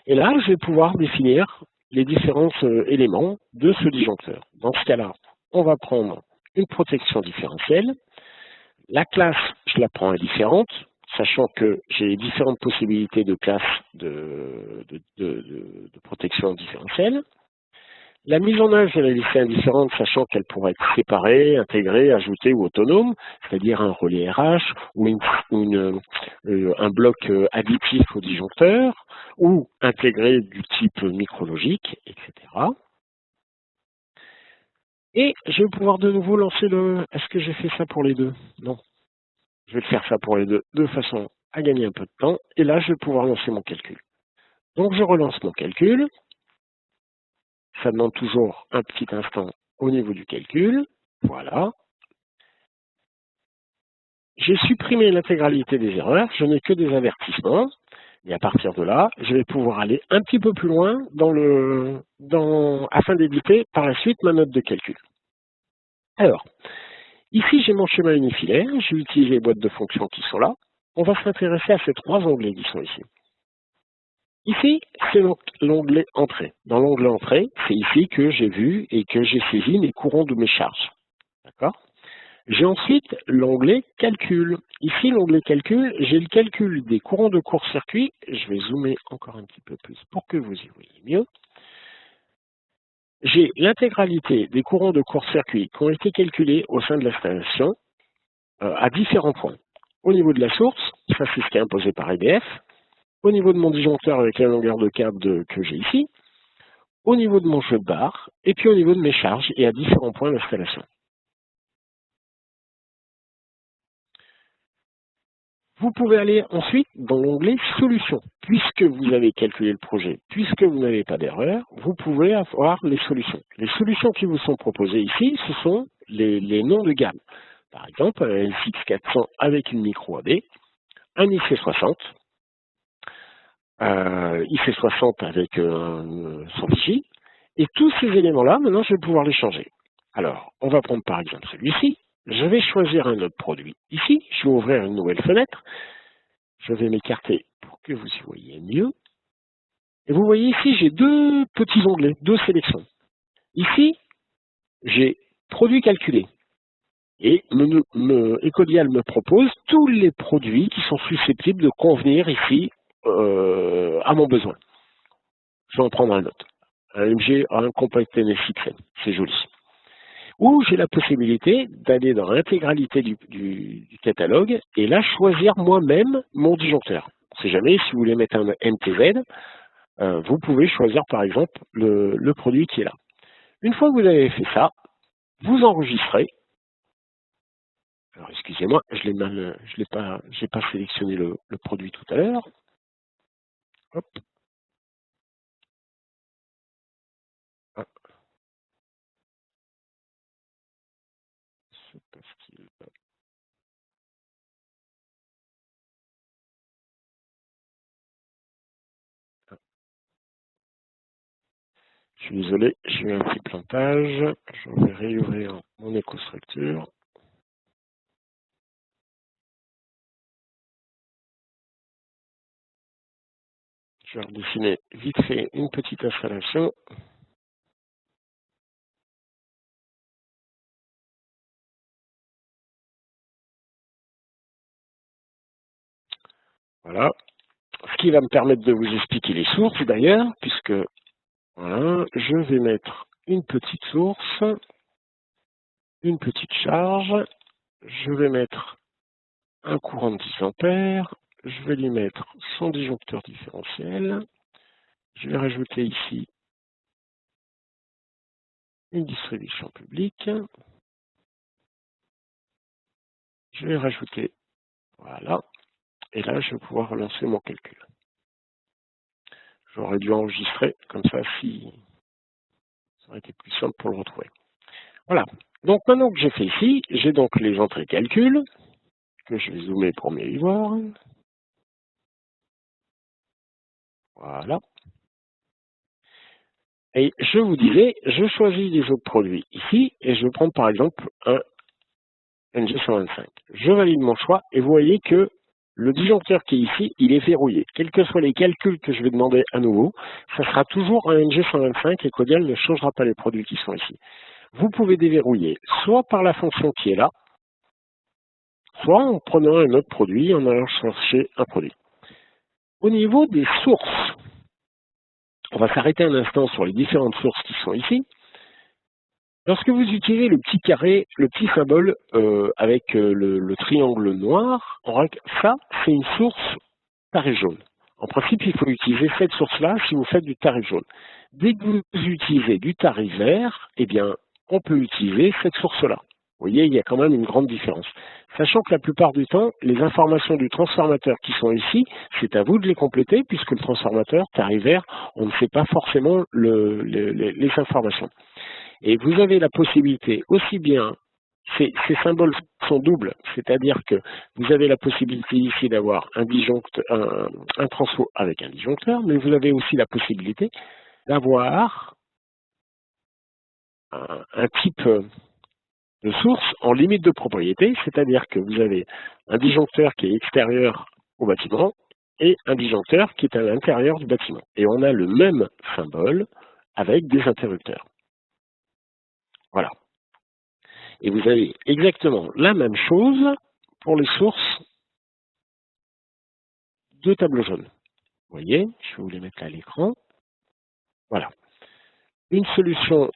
Et là, je vais pouvoir définir les différents éléments de ce disjoncteur. Dans ce cas-là, on va prendre une protection différentielle. La classe, je la prends indifférente, sachant que j'ai différentes possibilités de classes de protection différentielle. La mise en œuvre, je vais la laisser indifférente, sachant qu'elle pourrait être séparée, intégrée, ajoutée ou autonome, c'est-à-dire un relais RH ou un bloc additif au disjoncteur, ou intégré du type micrologique, etc. Et je vais pouvoir de nouveau lancer le... Est-ce que j'ai fait ça pour les deux? Non. Je vais faire ça pour les deux, de façon à gagner un peu de temps. Et là, je vais pouvoir lancer mon calcul. Donc, je relance mon calcul. Ça demande toujours un petit instant au niveau du calcul. Voilà. J'ai supprimé l'intégralité des erreurs. Je n'ai que des avertissements. Et à partir de là, je vais pouvoir aller un petit peu plus loin afin d'éditer par la suite ma note de calcul. Alors, ici, j'ai mon schéma unifilaire. J'ai utilisé les boîtes de fonctions qui sont là. On va s'intéresser à ces trois onglets qui sont ici. Ici, c'est l'onglet Entrée. Dans l'onglet Entrée, c'est ici que j'ai vu et que j'ai saisi mes courants de mes charges. D'accord? J'ai ensuite l'onglet Calcul. Ici, l'onglet Calcul, j'ai le calcul des courants de court-circuit. Je vais zoomer encore un petit peu plus pour que vous y voyez mieux. J'ai l'intégralité des courants de court-circuit qui ont été calculés au sein de l'installation à différents points. Au niveau de la source, ça c'est ce qui est imposé par EDF. Au niveau de mon disjoncteur avec la longueur de câble que j'ai ici, au niveau de mon jeu de barre, et puis au niveau de mes charges et à différents points d'installation. Vous pouvez aller ensuite dans l'onglet Solutions. Puisque vous avez calculé le projet, puisque vous n'avez pas d'erreur, vous pouvez avoir les solutions. Les solutions qui vous sont proposées ici, ce sont les noms de gamme. Par exemple, un LX400 avec une micro AB, un IC60, IC60 avec son fichier, et tous ces éléments-là, maintenant, je vais pouvoir les changer. Alors, on va prendre par exemple celui-ci. Je vais choisir un autre produit. Ici, je vais ouvrir une nouvelle fenêtre. Je vais m'écarter pour que vous y voyez mieux. Et vous voyez ici, j'ai deux petits onglets, deux sélections. Ici, j'ai produits calculés. Et Ecodial me propose tous les produits qui sont susceptibles de convenir ici à mon besoin. Je vais en prendre un autre. Un MG a un Compact NSXM. C'est joli. Ou j'ai la possibilité d'aller dans l'intégralité du catalogue et là choisir moi-même mon disjoncteur. On ne sait jamais, si vous voulez mettre un MTZ, vous pouvez choisir par exemple le produit qui est là. Une fois que vous avez fait ça, vous enregistrez. Alors excusez-moi, j'ai pas sélectionné le produit tout à l'heure. Hop. Ah. C'est parce qu'il... Je suis désolé, j'ai eu un petit plantage. Je vais réouvrir mon écostructure. Je vais redessiner vite fait une petite installation. Voilà. Ce qui va me permettre de vous expliquer les sources d'ailleurs, puisque voilà, je vais mettre une petite source, une petite charge, je vais mettre un courant de 10 ampères, je vais lui mettre son disjoncteur différentiel, je vais rajouter ici une distribution publique, je vais rajouter, voilà, et là je vais pouvoir relancer mon calcul. J'aurais dû enregistrer, comme ça, si ça aurait été plus simple pour le retrouver. Voilà, donc maintenant que j'ai fait ici, j'ai donc les entrées calcul, que je vais zoomer pour mieux y voir. Voilà. Et je vous disais, je choisis les autres produits ici, et je vais prendre par exemple un NG125. Je valide mon choix, et vous voyez que le disjoncteur qui est ici, il est verrouillé. Quels que soient les calculs que je vais demander à nouveau, ça sera toujours un NG125 et Codial ne changera pas les produits qui sont ici. Vous pouvez déverrouiller soit par la fonction qui est là, soit en prenant un autre produit, en allant chercher un produit. Au niveau des sources, on va s'arrêter un instant sur les différentes sources qui sont ici. Lorsque vous utilisez le petit carré, le petit symbole avec le triangle noir, ça, c'est une source tarif jaune. En principe, il faut utiliser cette source-là si vous faites du tarif jaune. Dès que vous utilisez du tarif vert, eh bien, on peut utiliser cette source-là. Vous voyez, il y a quand même une grande différence. Sachant que la plupart du temps, les informations du transformateur qui sont ici, c'est à vous de les compléter, puisque le transformateur tarif vert, on ne sait pas forcément les informations. Et vous avez la possibilité aussi bien, ces symboles sont doubles, c'est-à-dire que vous avez la possibilité ici d'avoir un transfo avec un disjoncteur, mais vous avez aussi la possibilité d'avoir un type de source en limite de propriété, c'est-à-dire que vous avez un disjoncteur qui est extérieur au bâtiment et un disjoncteur qui est à l'intérieur du bâtiment. Et on a le même symbole avec des interrupteurs. Voilà. Et vous avez exactement la même chose pour les sources de tableau jaune. Vous voyez, je vais vous les mettre à l'écran. Voilà. Une solution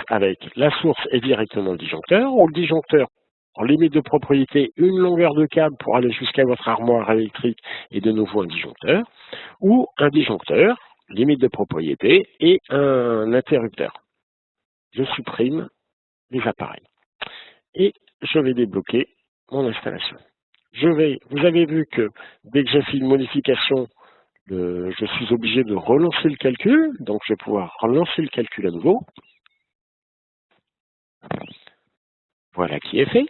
avec la source et directement le disjoncteur, ou le disjoncteur en limite de propriété, une longueur de câble pour aller jusqu'à votre armoire électrique et de nouveau un disjoncteur, ou un disjoncteur, limite de propriété, et un interrupteur. Je supprime les appareils. Et je vais débloquer mon installation. Vous avez vu que dès que j'ai fait une modification, je suis obligé de relancer le calcul, donc je vais pouvoir relancer le calcul à nouveau. Voilà qui est fait.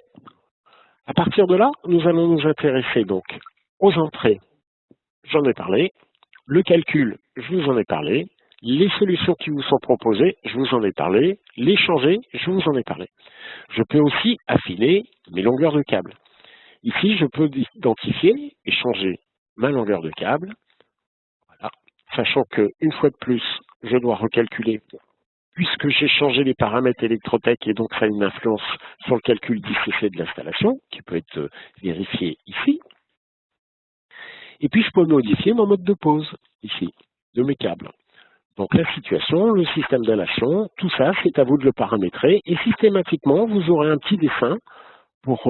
À partir de là, nous allons nous intéresser donc aux entrées, j'en ai parlé, le calcul, je vous en ai parlé, les solutions qui vous sont proposées, je vous en ai parlé, les changer, je vous en ai parlé. Je peux aussi affiner mes longueurs de câble. Ici, je peux identifier et changer ma longueur de câble, voilà, sachant qu'une fois de plus, je dois recalculer, puisque j'ai changé les paramètres électrotech et donc ça a une influence sur le calcul d'ICC de l'installation, qui peut être vérifié ici. Et puis je peux modifier mon mode de pose, ici, de mes câbles. Donc la situation, le système d'inhalation, tout ça, c'est à vous de le paramétrer, et systématiquement, vous aurez un petit dessin pour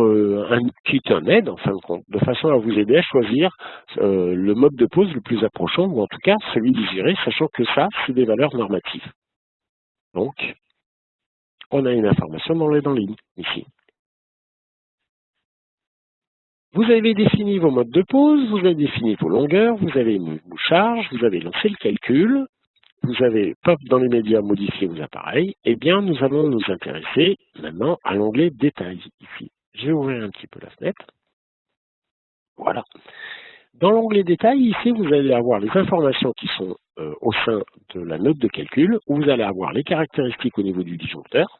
qui est un aide, en fin de compte, de façon à vous aider à choisir le mode de pose le plus approchant, ou en tout cas celui désiré, sachant que ça, c'est des valeurs normatives. Donc, on a une information dans les lignes, ici. Vous avez défini vos modes de pose, vous avez défini vos longueurs, vous avez mis vos charges, vous avez lancé le calcul, vous avez pop dans les médias modifié vos appareils, eh bien nous allons nous intéresser maintenant à l'onglet détails ici. Je vais ouvrir un petit peu la fenêtre. Voilà. Dans l'onglet détails, ici, vous allez avoir les informations qui sont au sein de la note de calcul, où vous allez avoir les caractéristiques au niveau du disjoncteur,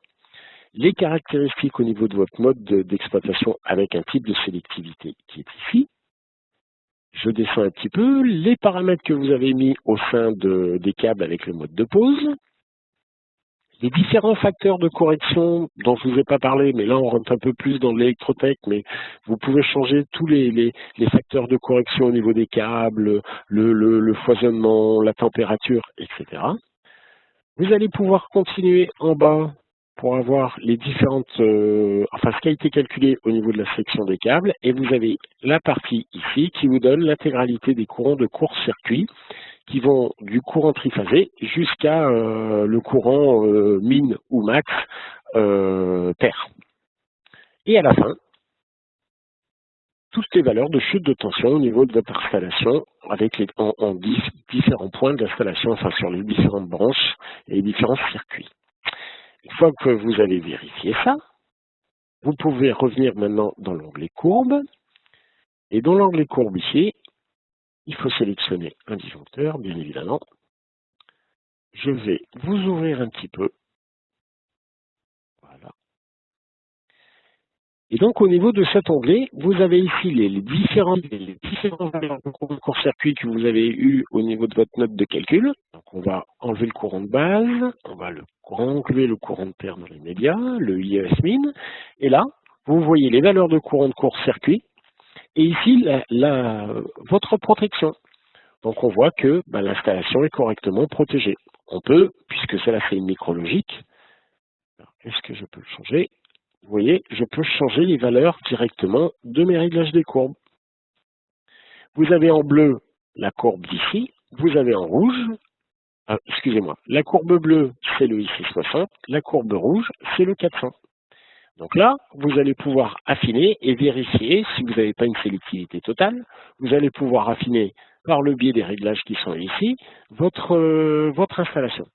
les caractéristiques au niveau de votre mode d'exploitation avec un type de sélectivité qui est ici. Je descends un petit peu, les paramètres que vous avez mis au sein des câbles avec le mode de pose, les différents facteurs de correction dont je ne vous ai pas parlé, mais là on rentre un peu plus dans l'électrotech, mais vous pouvez changer tous les facteurs de correction au niveau des câbles, le foisonnement, la température, etc. Vous allez pouvoir continuer en bas pour avoir les différentes, ce qui a été calculé au niveau de la section des câbles, et vous avez la partie ici qui vous donne l'intégralité des courants de court-circuit qui vont du courant triphasé jusqu'à le courant min ou max pair. Et à la fin, toutes les valeurs de chute de tension au niveau de votre installation avec en différents points d'installation, enfin sur les différentes branches et les différents circuits. Une fois que vous avez vérifié ça, vous pouvez revenir maintenant dans l'onglet courbe. Et dans l'onglet courbe ici, il faut sélectionner un disjoncteur, bien évidemment. je vais vous ouvrir un petit peu. Voilà. Et donc, au niveau de cet onglet, vous avez ici les différents valeurs de court-circuit que vous avez eu au niveau de votre note de calcul. Donc, on va enlever le courant de base, on va enlever le courant de paire dans les médias, le IES-min. Et là, vous voyez les valeurs de courant de court-circuit et ici, votre protection. Donc, on voit que l'installation est correctement protégée. On peut, puisque cela c'est une micrologique, est-ce que je peux le changer? Vous voyez, je peux changer les valeurs directement de mes réglages des courbes. Vous avez en bleu la courbe d'ici, vous avez en rouge, excusez-moi, la courbe bleue c'est le IC60, la courbe rouge c'est le 400. Donc là, vous allez pouvoir affiner et vérifier si vous n'avez pas une sélectivité totale. Vous allez pouvoir affiner par le biais des réglages qui sont ici votre installation.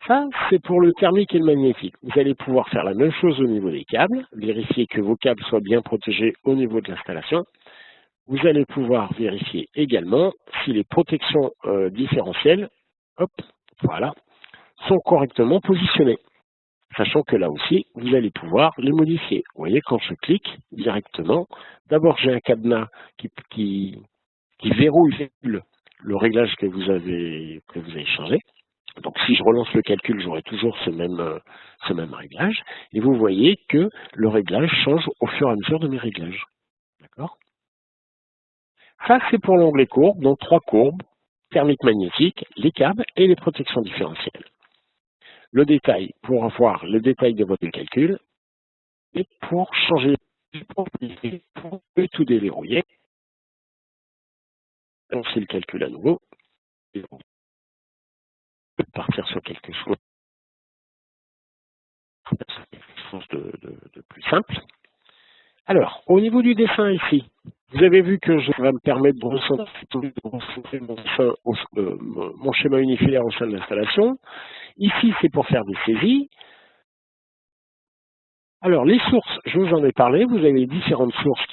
Ça, c'est pour le thermique et le magnétique. Vous allez pouvoir faire la même chose au niveau des câbles, vérifier que vos câbles soient bien protégés au niveau de l'installation. Vous allez pouvoir vérifier également si les protections différentielles, hop, voilà, sont correctement positionnées. Sachant que là aussi, vous allez pouvoir les modifier. Vous voyez, quand je clique directement, d'abord j'ai un cadenas qui verrouille le réglage que vous avez changé. Donc si je relance le calcul, j'aurai toujours ce même réglage. Et vous voyez que le réglage change au fur et à mesure de mes réglages. D'accord? Ça, c'est pour l'onglet courbe, donc 3 courbes, thermique magnétique, les câbles et les protections différentielles. Le détail, pour voir le détail de votre calcul, et pour changer pour tout déverrouiller, lancer le calcul à nouveau, et on peut partir sur quelque chose de plus simple. Alors, au niveau du dessin ici, vous avez vu que je vais me permettre de recentrer mon schéma unifilaire au sein de l'installation. Ici, c'est pour faire des saisies. Alors, les sources, je vous en ai parlé. Vous avez différentes sources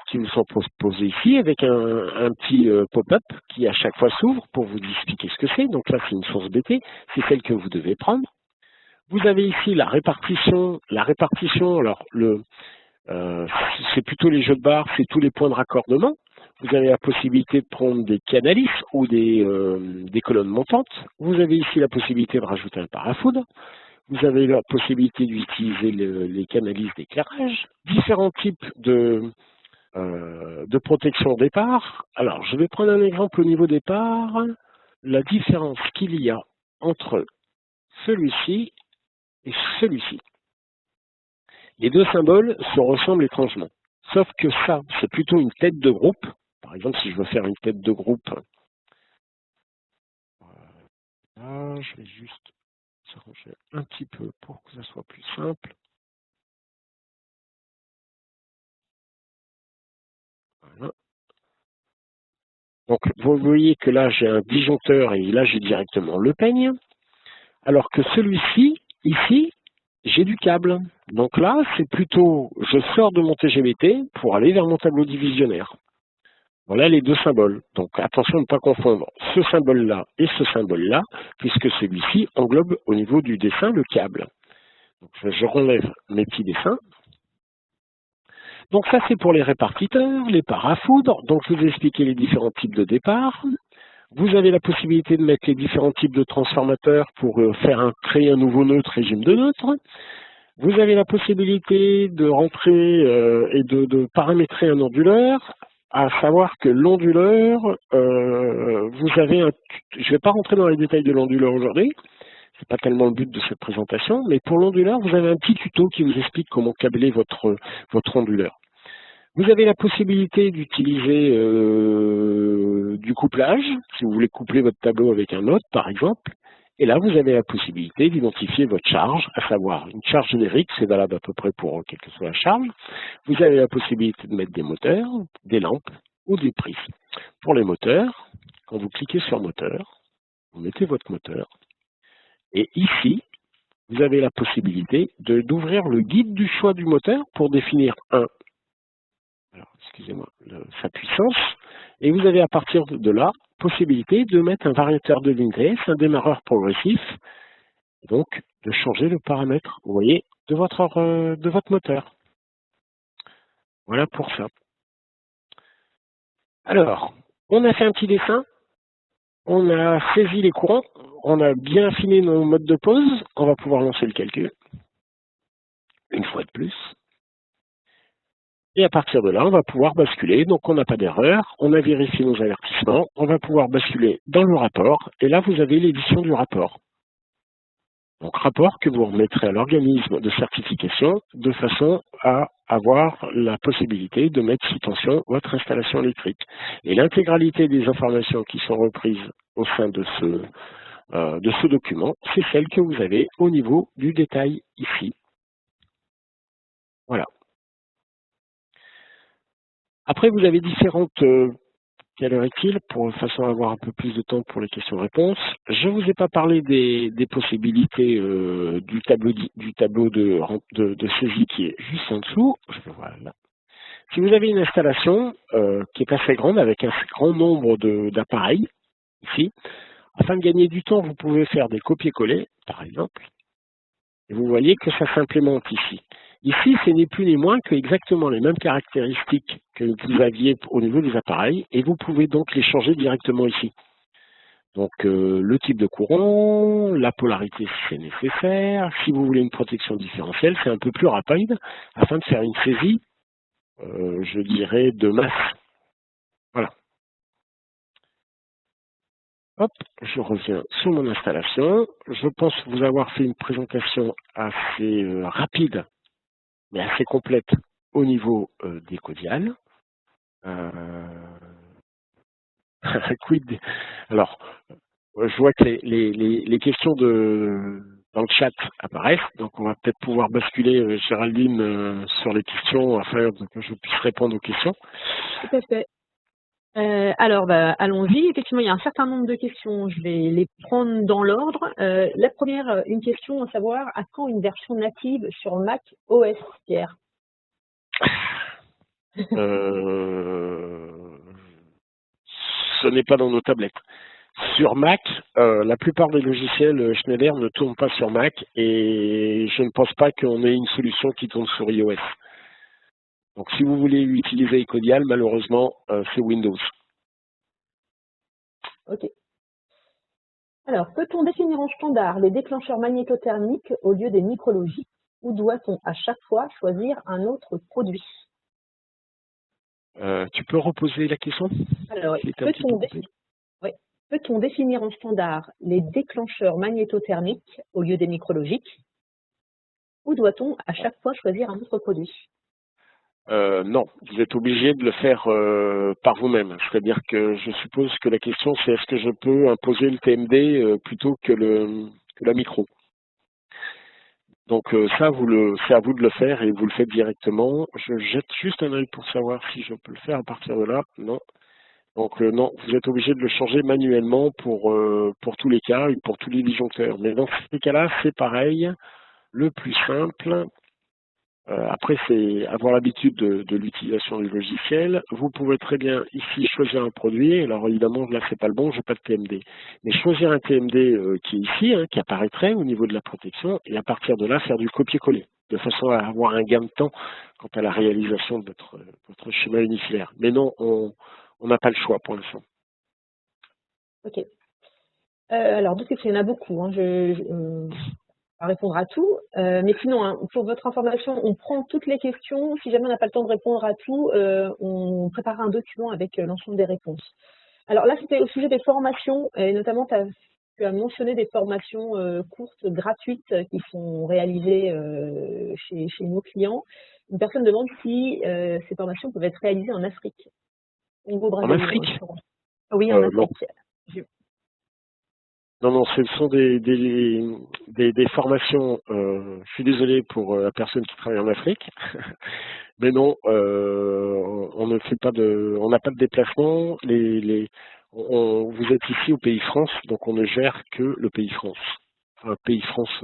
qui vous sont posées ici avec un petit pop-up qui à chaque fois s'ouvre pour vous expliquer ce que c'est. Donc là, c'est une source BT. C'est celle que vous devez prendre. Vous avez ici la répartition. Alors, c'est plutôt les jeux de barres, c'est tous les points de raccordement. Vous avez la possibilité de prendre des canalices ou des colonnes montantes. Vous avez ici la possibilité de rajouter un parafoudre. Vous avez la possibilité d'utiliser les canalices d'éclairage. Différents types de protection départ. Alors, je vais prendre un exemple au niveau départ. La différence qu'il y a entre celui-ci et celui-ci. Les deux symboles se ressemblent étrangement. Sauf que ça, c'est plutôt une tête de groupe. Par exemple, si je veux faire une tête de groupe, voilà, je vais juste s'arranger un petit peu pour que ça soit plus simple. Voilà. Donc, vous voyez que là, j'ai un disjoncteur et là, j'ai directement le peigne. Alors que celui-ci, ici, j'ai du câble. Donc là, c'est plutôt, je sors de mon TGBT pour aller vers mon tableau divisionnaire. Voilà les deux symboles. Donc attention de ne pas confondre ce symbole-là et ce symbole-là, puisque celui-ci englobe au niveau du dessin le câble. Donc je relève mes petits dessins. Donc ça c'est pour les répartiteurs, les parafoudres. Donc je vous ai expliqué les différents types de départ. Vous avez la possibilité de mettre les différents types de transformateurs pour créer un nouveau neutre, régime de neutre. Vous avez la possibilité de rentrer et de paramétrer un onduleur, à savoir que l'onduleur, vous avez je ne vais pas rentrer dans les détails de l'onduleur aujourd'hui, c'est pas tellement le but de cette présentation, mais pour l'onduleur, vous avez un petit tuto qui vous explique comment câbler votre onduleur. Vous avez la possibilité d'utiliser du couplage, si vous voulez coupler votre tableau avec un autre, par exemple. Et là, vous avez la possibilité d'identifier votre charge, à savoir une charge générique, c'est valable à peu près pour quelle que soit la charge. Vous avez la possibilité de mettre des moteurs, des lampes ou des prises. Pour les moteurs, quand vous cliquez sur moteur, vous mettez votre moteur. Et ici, vous avez la possibilité d'ouvrir le guide du choix du moteur pour définir alors excusez-moi, sa puissance, et vous avez à partir de là possibilité de mettre un variateur de l'ingress, un démarreur progressif, donc de changer le paramètre, vous voyez, de votre moteur. Voilà pour ça. Alors, on a fait un petit dessin, on a saisi les courants, on a bien affiné nos modes de pause, on va pouvoir lancer le calcul, une fois de plus. Et à partir de là, on va pouvoir basculer. Donc, on n'a pas d'erreur. On a vérifié nos avertissements. On va pouvoir basculer dans le rapport. Et là, vous avez l'édition du rapport. Donc, rapport que vous remettrez à l'organisme de certification de façon à avoir la possibilité de mettre sous tension votre installation électrique. Et l'intégralité des informations qui sont reprises au sein de ce document, c'est celle que vous avez au niveau du détail ici. Voilà. Après, vous avez différentes, quelle heure est-il, pour façon à avoir un peu plus de temps pour les questions-réponses. Je ne vous ai pas parlé des possibilités du tableau de saisie qui est juste en dessous. Voilà. Si vous avez une installation qui est assez grande, avec un grand nombre d'appareils, ici, afin de gagner du temps, vous pouvez faire des copier-coller, par exemple, et vous voyez que ça s'implémente ici. Ici, ce n'est plus ni moins que exactement les mêmes caractéristiques que vous aviez au niveau des appareils, et vous pouvez donc les changer directement ici. Donc, le type de courant, la polarité si c'est nécessaire. Si vous voulez une protection différentielle, c'est un peu plus rapide, afin de faire une saisie, je dirais, de masse. Voilà. Hop, je reviens sur mon installation. Je pense vous avoir fait une présentation assez rapide, mais assez complète au niveau des Codial. Alors, je vois que les questions dans le chat apparaissent, donc on va peut-être pouvoir basculer, Géraldine, sur les questions afin que je puisse répondre aux questions. Tout à fait. Alors, allons-y. Effectivement, il y a un certain nombre de questions. Je vais les prendre dans l'ordre. La première, une question à savoir, à quand une version native sur Mac OS, Pierre? Ce n'est pas dans nos tablettes. Sur Mac, la plupart des logiciels Schneider ne tournent pas sur Mac et je ne pense pas qu'on ait une solution qui tourne sur iOS. Donc si vous voulez utiliser Ecodial, malheureusement, c'est Windows. Ok. Alors, peut-on définir en standard les déclencheurs magnétothermiques au lieu des micrologiques, ou doit-on à chaque fois choisir un autre produit? Tu peux reposer la question? Alors, peut-on définir en standard les déclencheurs magnétothermiques au lieu des micrologiques, ou doit-on à chaque fois choisir un autre produit? Non, vous êtes obligé de le faire par vous-même. C'est-à-dire que je suppose que la question c'est est-ce que je peux imposer le TMD plutôt que la micro. Donc ça, c'est à vous de le faire et vous le faites directement. Je jette juste un œil pour savoir si je peux le faire à partir de là. Non. Donc non, vous êtes obligé de le changer manuellement pour tous les cas et pour tous les disjoncteurs. Mais dans ces cas-là, c'est pareil. Le plus simple, après, c'est avoir l'habitude de l'utilisation du logiciel. Vous pouvez très bien ici choisir un produit. Alors évidemment, là, c'est pas le bon, j'ai pas de TMD. Mais choisir un TMD qui est ici, qui apparaîtrait au niveau de la protection, et à partir de là, faire du copier-coller, de façon à avoir un gain de temps quant à la réalisation de votre schéma unifilaire. Mais non, on n'a pas le choix pour l'instant. Ok. Alors, d'autres questions, il y en a beaucoup. À répondre à tout. Mais sinon, pour votre information, on prend toutes les questions. Si jamais on n'a pas le temps de répondre à tout, on prépare un document avec l'ensemble des réponses. Alors là, c'était au sujet des formations, et notamment tu as mentionné des formations courtes, gratuites, qui sont réalisées chez nos clients. Une personne demande si ces formations peuvent être réalisées en Afrique. En Afrique? Oui, en Afrique. Non, ce sont des formations, je suis désolé pour la personne qui travaille en Afrique, mais non, on n'a pas de déplacement, vous êtes ici au pays France, donc on ne gère que le pays France, enfin pays France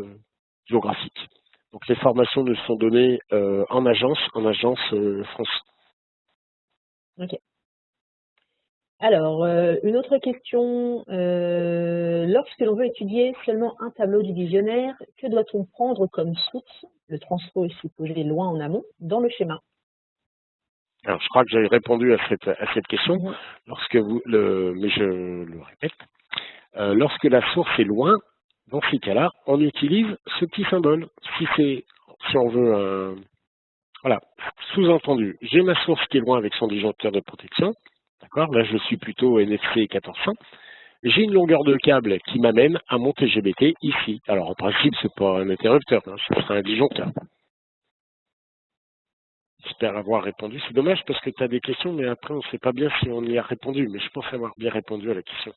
géographique. Donc les formations ne sont données en agence France. Ok. Alors, une autre question. Lorsque l'on veut étudier seulement un tableau divisionnaire, que doit-on prendre comme source, le transpose supposé loin en amont, dans le schéma? Alors, je crois que j'avais répondu à cette question, Mhm. mais je le répète. Lorsque la source est loin, dans ces cas-là, on utilise ce petit symbole. Si on veut voilà, sous-entendu, j'ai ma source qui est loin avec son disjoncteur de protection. D'accord? Là, je suis plutôt NFC 1400. J'ai une longueur de câble qui m'amène à mon TGBT ici. Alors, en principe, c'est pas un interrupteur, hein, ce sera un disjoncteur. J'espère avoir répondu. C'est dommage parce que tu as des questions, mais après, on ne sait pas bien si on y a répondu. Mais je pense avoir bien répondu à la question.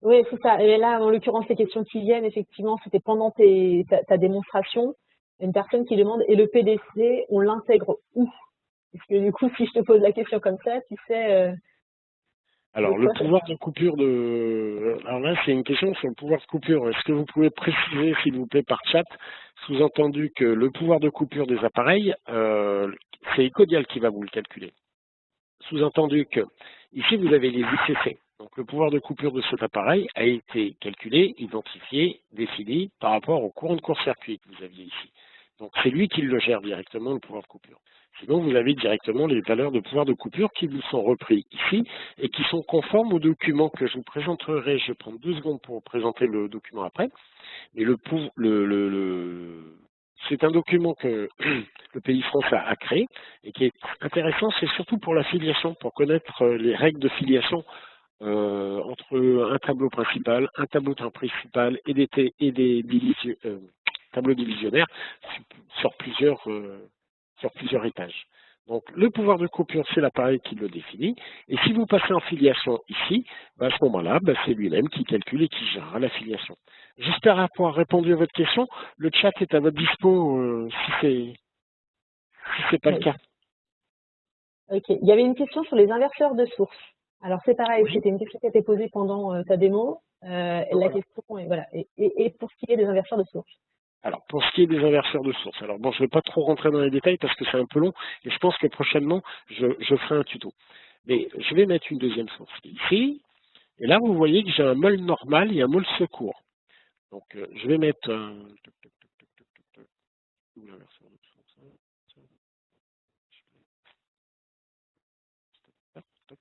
Oui, c'est ça. Et là, en l'occurrence, les questions qui viennent, effectivement, c'était pendant ta démonstration, une personne qui demande, et le PDC, on l'intègre où? Parce que du coup, si je te pose la question comme ça, tu sais de Alors, le quoi ça pouvoir parle. de coupure de... Alors là, c'est une question sur le pouvoir de coupure. Est-ce que vous pouvez préciser, s'il vous plaît, par chat, sous-entendu que le pouvoir de coupure des appareils, c'est Ecodial qui va vous le calculer. Sous-entendu que, ici, vous avez les ICC. Donc, le pouvoir de coupure de cet appareil a été calculé, identifié, défini par rapport au courant de court-circuit que vous aviez ici. Donc, c'est lui qui le gère directement, le pouvoir de coupure. Sinon, vous avez directement les valeurs de pouvoir de coupure qui vous sont repris ici et qui sont conformes au document que je vous présenterai. Je vais prendre 2 secondes pour vous présenter le document après. Mais c'est un document que le pays France a créé et qui est intéressant, c'est surtout pour la filiation, pour connaître les règles de filiation entre un tableau principal, un tableau principal et des tableaux divisionnaires sur plusieurs étages. Donc le pouvoir de coupure, c'est l'appareil qui le définit. Et si vous passez en filiation ici, à ce moment-là, c'est lui-même qui calcule et qui gérera la filiation. J'espère avoir répondu à votre question. Le chat est à votre dispo si c'est pas le Oui. cas. Ok. Il y avait une question sur les inverseurs de source. Alors, c'est pareil, Oui. c'était une question qui a été posée pendant ta démo. La Voilà. question est, voilà. Et pour ce qui est des inverseurs de source. Alors, pour ce qui est des inverseurs de source, alors bon, je ne vais pas trop rentrer dans les détails parce que c'est un peu long et je pense que prochainement, je ferai un tuto. Mais je vais mettre une deuxième source ici. Et là, vous voyez que j'ai un mol normal et un mol secours. Donc, je vais mettre un... Où l'inverseur de source, hein, tac.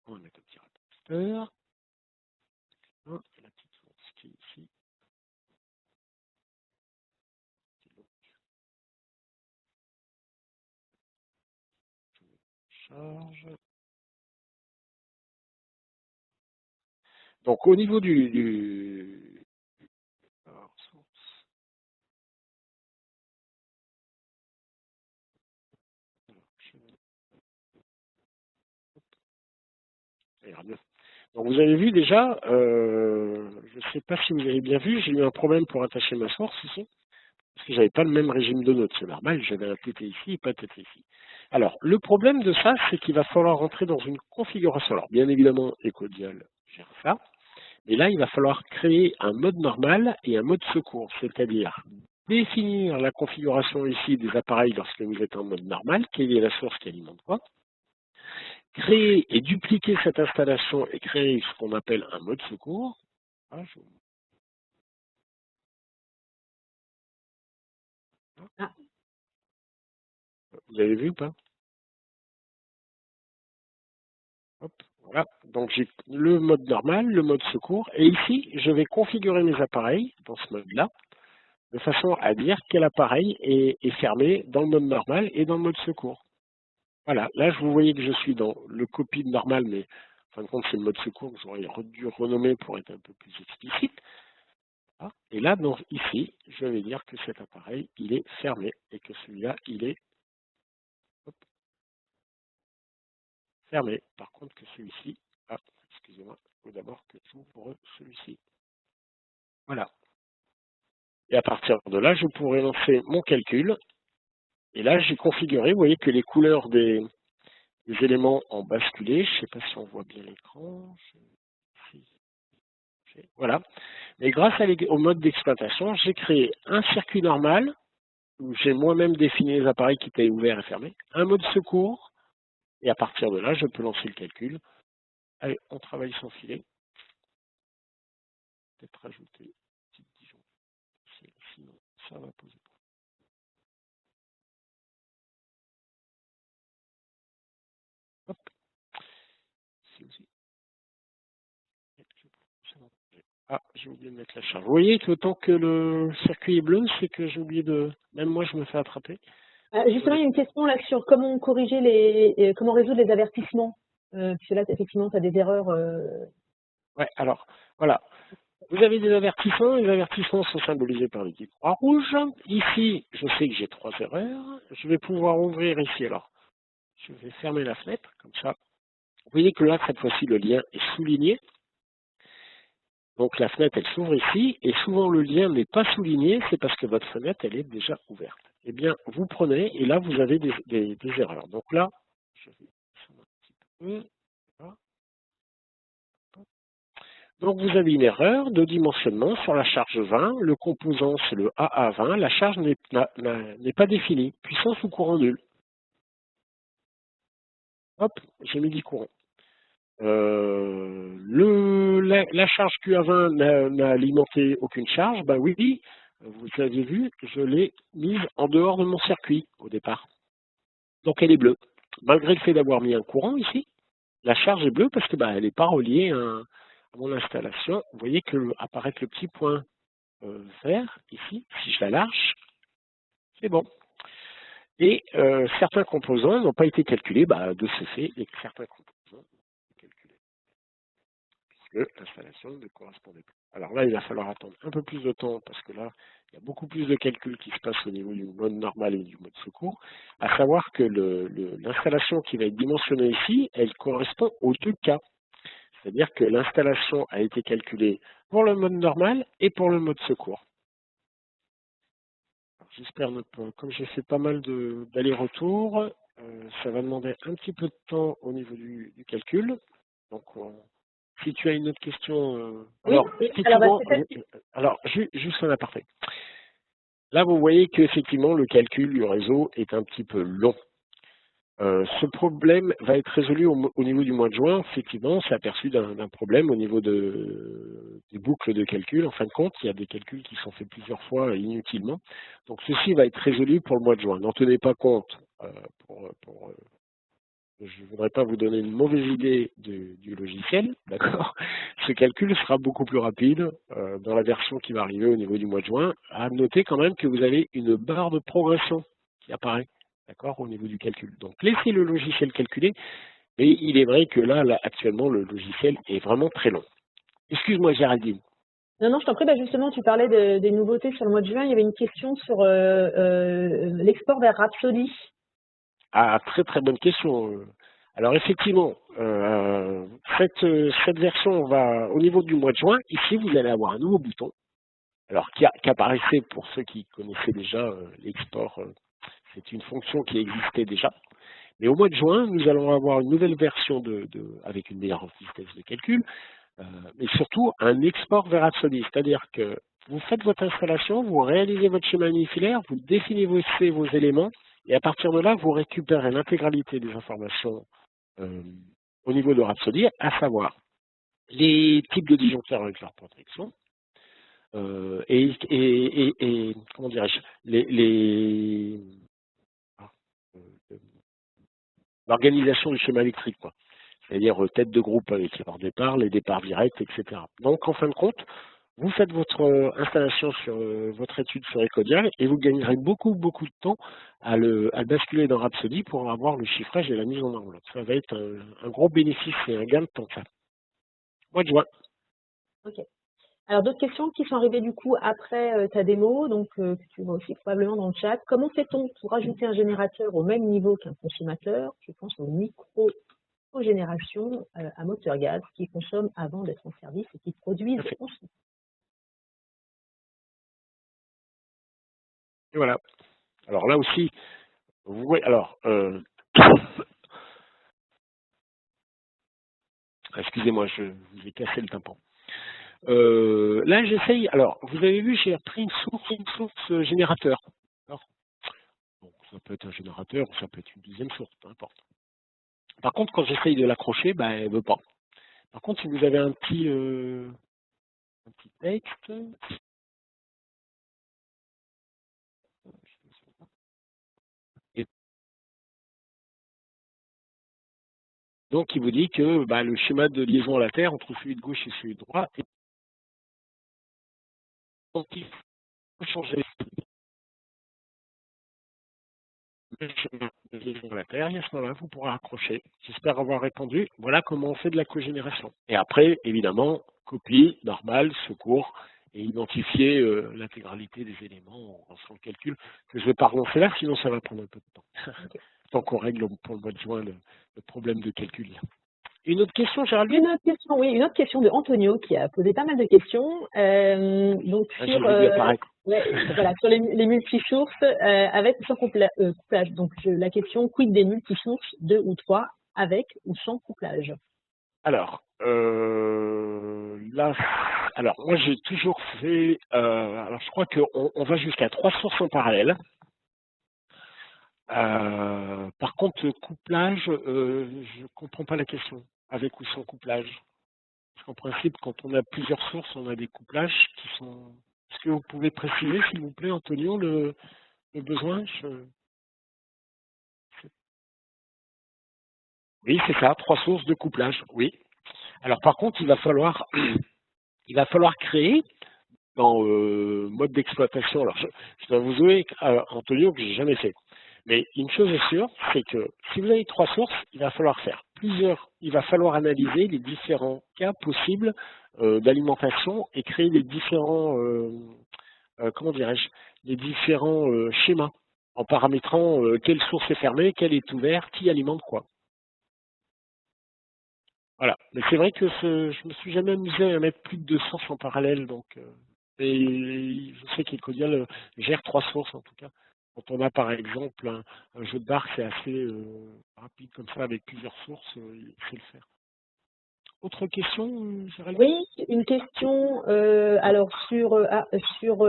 On va mettre un petit rapaciteur. Et la petite source qui est ici. Charge. Donc, au niveau alors, source. Alors, donc vous avez vu déjà, je ne sais pas si vous avez bien vu, j'ai eu un problème pour attacher ma source ici, parce que j'avais pas le même régime de notes, c'est normal, j'avais un TT ici et pas un TT ici. Alors, le problème de ça, c'est qu'il va falloir rentrer dans une configuration. Alors, bien évidemment, Ecodial gère ça, mais là, il va falloir créer un mode normal et un mode secours, c'est-à-dire définir la configuration ici des appareils lorsque vous êtes en mode normal, quelle est la source qui alimente quoi, créer et dupliquer cette installation et créer ce qu'on appelle un mode secours. Ah, Ah, vous avez vu ou pas? Hop, voilà. Donc j'ai le mode normal, le mode secours, et ici je vais configurer mes appareils dans ce mode-là, de façon à dire quel appareil est fermé dans le mode normal et dans le mode secours. Voilà, là vous voyez que je suis dans le copie de normal, mais en fin de compte c'est le mode secours que j'aurais dû renommer pour être un peu plus explicite. Ah, et là, donc, ici, je vais dire que cet appareil, il est fermé et que celui-là, il est hop, fermé. Par contre, que celui-ci, ah, excusez-moi, il faut d'abord que j'ouvre celui-ci. Voilà. Et à partir de là, je pourrai lancer mon calcul. Et là, j'ai configuré, vous voyez que les couleurs des éléments ont basculé. Je ne sais pas si on voit bien l'écran. Voilà. Mais grâce au mode d'exploitation, j'ai créé un circuit normal où j'ai moi-même défini les appareils qui étaient ouverts et fermés, un mode secours, et à partir de là, je peux lancer le calcul. Allez, on travaille sans filet. Peut-être rajouter une petite disjoncture, sinon ça va poser problème. Hop, ici aussi. Ah, j'ai oublié de mettre la charge. Vous voyez que tant que le circuit est bleu, c'est que j'ai oublié de... Même moi, je me fais attraper. Justement, il y a une question là sur comment corriger comment résoudre les avertissements. Puisque là, effectivement, tu as des erreurs. Ouais, alors, voilà. Vous avez des avertissements. Les avertissements sont symbolisés par les petites croix rouges. Ici, je sais que j'ai 3 erreurs. Je vais pouvoir ouvrir ici. Alors, je vais fermer la fenêtre, comme ça. Vous voyez que là, cette fois-ci, le lien est souligné. Donc la fenêtre, elle s'ouvre ici, et souvent le lien n'est pas souligné, c'est parce que votre fenêtre, elle est déjà ouverte. Eh bien, vous prenez, et là, vous avez des erreurs. Donc là, je vais descendre un petit peu. Voilà. Donc vous avez une erreur de dimensionnement sur la charge 20, le composant c'est le AA20, la charge n'est pas définie, puissance ou courant nul. Hop, j'ai mis 10 courants. La charge QA20 n'a alimenté aucune charge, ben oui, vous avez vu, je l'ai mise en dehors de mon circuit au départ. Donc elle est bleue. Malgré le fait d'avoir mis un courant ici, la charge est bleue parce que elle n'est pas reliée à mon installation. Vous voyez que apparaît le petit point vert ici, si je la lâche, c'est bon. Et certains composants n'ont pas été calculés, de ce fait, et certains composants calculés, puisque l'installation ne correspondait pas. Alors là, il va falloir attendre un peu plus de temps, parce que là, il y a beaucoup plus de calculs qui se passent au niveau du mode normal et du mode secours, à savoir que l'installation qui va être dimensionnée ici, elle correspond aux 2 cas. C'est-à-dire que l'installation a été calculée pour le mode normal et pour le mode secours. J'espère ne pas, comme j'ai fait pas mal d'allers-retours, ça va demander un petit peu de temps au niveau du calcul. Donc, si tu as une autre question, Oui, alors, juste un aparté. Là, vous voyez qu'effectivement, le calcul du réseau est un petit peu long. Ce problème va être résolu au niveau du mois de juin. Effectivement, on s'est aperçu d'un problème au niveau des boucles de calcul. En fin de compte, il y a des calculs qui sont faits plusieurs fois inutilement. Donc, ceci va être résolu pour le mois de juin. N'en tenez pas compte. Je ne voudrais pas vous donner une mauvaise idée du logiciel, d'accord. Ce calcul sera beaucoup plus rapide dans la version qui va arriver au niveau du mois de juin. À noter quand même que vous avez une barre de progression qui apparaît. D'accord, au niveau du calcul. Donc, laissez le logiciel calculer, mais il est vrai que là, actuellement, le logiciel est vraiment très long. Excuse-moi, Géraldine. Non, je t'en prie, justement, tu parlais des nouveautés sur le mois de juin. Il y avait une question sur l'export vers Rhapsody. Ah, très très bonne question. Alors, effectivement, cette version va, au niveau du mois de juin, ici, vous allez avoir un nouveau bouton. Alors, qui apparaissait pour ceux qui connaissaient déjà l'export. C'est une fonction qui existait déjà. Mais au mois de juin, nous allons avoir une nouvelle version avec une meilleure vitesse de calcul, mais surtout un export vers Rhapsody. C'est-à-dire que vous faites votre installation, vous réalisez votre schéma unifilaire, vous définissez vos éléments, et à partir de là, vous récupérez l'intégralité des informations au niveau de Rhapsody, à savoir les types de disjoncteurs avec leur protection, et comment dirais-je, l'organisation du schéma électrique, quoi. C'est-à-dire tête de groupe avec les barres départ, les départs directs, etc. Donc, en fin de compte, vous faites votre installation sur votre étude sur Ecodial et vous gagnerez beaucoup de temps à le basculer dans Rhapsody pour avoir le chiffrage et la mise en enveloppe. Ça va être un gros bénéfice et un gain de temps. Mois de juin. Ok. Alors, d'autres questions qui sont arrivées du coup après ta démo, donc que tu vois aussi probablement dans le chat. Comment fait-on pour ajouter un générateur au même niveau qu'un consommateur? Je pense au micro-génération à moteur gaz qui consomme avant d'être en service et qui produisent ensuite. Et voilà. Alors là aussi, vous voyez, alors, excusez-moi, je vous ai cassé le tympan. Là, j'essaye. Alors, vous avez vu, j'ai repris une source générateur. Alors, Ça peut être un générateur, ça peut être une deuxième source, peu importe. Par contre, quand j'essaye de l'accrocher, ben, elle ne veut pas. Par contre, si vous avez un petit texte, et donc il vous dit que bah, le schéma de liaison à la Terre entre celui de gauche et celui de droite, et donc il faut changer le schéma de liaison à la Terre, et à ce moment-là, vous pourrez accrocher. J'espère avoir répondu. Voilà comment on fait de la cogénération. Et après, évidemment, copie, normale, secours, et identifier l'intégralité des éléments en faisant le calcul, que je ne vais pas relancer là, sinon ça va prendre un peu de temps. Okay. Tant qu'on règle pour le mois de juin le problème de calcul. Une autre question, Géraldine? Une autre question, oui, une autre question de Antonio qui a posé pas mal de questions. Donc sur, voilà, sur les multisources avec ou sans couplage. Donc la question, quid des multisources, 2 ou 3, avec ou sans couplage? Alors, là, alors moi j'ai toujours fait, alors je crois qu'on va jusqu'à 3 sources en parallèle. Par contre, couplage, je comprends pas la question. Avec ou sans couplage? Parce qu'en principe, quand on a plusieurs sources, on a des couplages qui sont... Est-ce que vous pouvez préciser, s'il vous plaît, Antonio, le besoin? Oui, c'est ça, 3 sources de couplage, oui. Alors par contre, il va falloir créer dans mode d'exploitation. Alors je dois vous avouer, Antonio, que j'ai jamais fait. Mais une chose est sûre, c'est que si vous avez 3 sources, il va falloir faire il va falloir analyser les différents cas possibles d'alimentation et créer les différents, comment dirais-je, les différents schémas en paramétrant quelle source est fermée, quelle est ouverte, qui alimente quoi. Voilà. Mais c'est vrai que je me suis jamais amusé à mettre plus de 2 sources en parallèle, donc et je sais qu'Ecodial gère 3 sources en tout cas. Quand on a par exemple un jeu de barre, c'est assez rapide comme ça, avec plusieurs sources, il sait le faire. Autre question, Géraldine? Oui, une question alors sur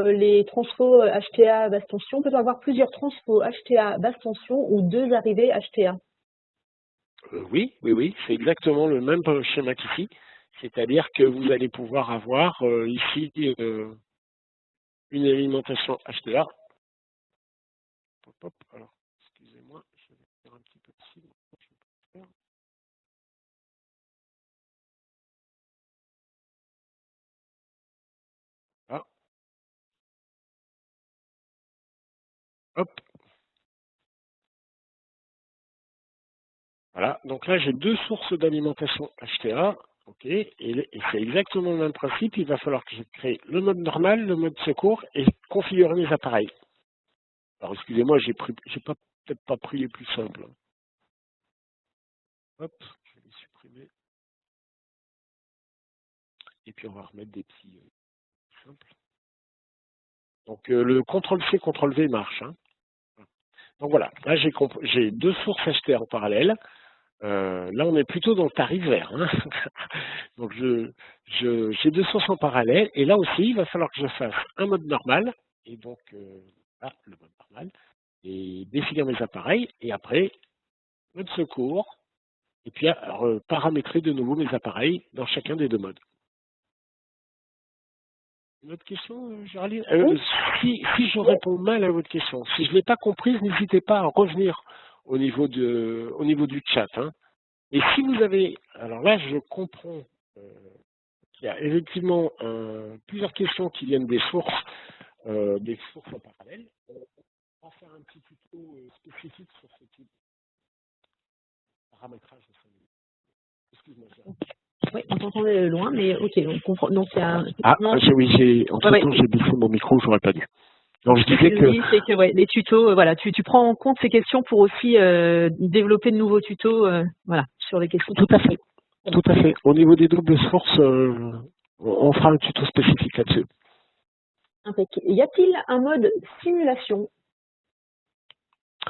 les transpos HTA basse tension. Peut-on avoir plusieurs transpos HTA basse tension ou 2 arrivées HTA? Oui, c'est exactement le même schéma qu'ici. C'est-à-dire que vous allez pouvoir avoir ici une alimentation HTA. Hop, alors, excusez-moi, je vais faire un petit peu de cible. Ah. Hop. Voilà, donc là j'ai 2 sources d'alimentation HTA, ok, et c'est exactement le même principe, il va falloir que je crée le mode normal, le mode secours et configurer mes appareils. Alors excusez-moi, j'ai peut-être pas pris les plus simples. Hop, je vais les supprimer. Et puis on va remettre des petits simples. Donc le CTRL-C, CTRL-V marche. Hein. Donc voilà, là j'ai 2 sources HTA en parallèle. Là, on est plutôt dans le tarif vert. Hein. Donc, j'ai 2 sources en parallèle. Et là aussi, il va falloir que je fasse un mode normal. Et donc, là, le mode normal. Et définir mes appareils. Et après, mode secours. Et puis, paramétrer de nouveau mes appareils dans chacun des 2 modes. Une autre question, Géraldine? Si je réponds mal à votre question, si je ne l'ai pas comprise, n'hésitez pas à revenir au niveau du chat. Hein. Et si vous avez, alors là je comprends qu'il y a effectivement plusieurs questions qui viennent des sources en parallèle. On va faire un petit tuto spécifique sur ce type de paramétrage. Excuse-moi. Oui, on t'entendait loin, mais ok, donc c'est un... Entre-temps j'ai baissé mon micro, j'aurais pas dû. Donc je disais que... Oui, c'est que ouais, les tutos, voilà, tu prends en compte ces questions pour aussi développer de nouveaux tutos, voilà, sur les questions. Tout à fait. Tout à fait. Au niveau des doubles sources, on fera un tuto spécifique là-dessus. Y a-t-il un mode simulation,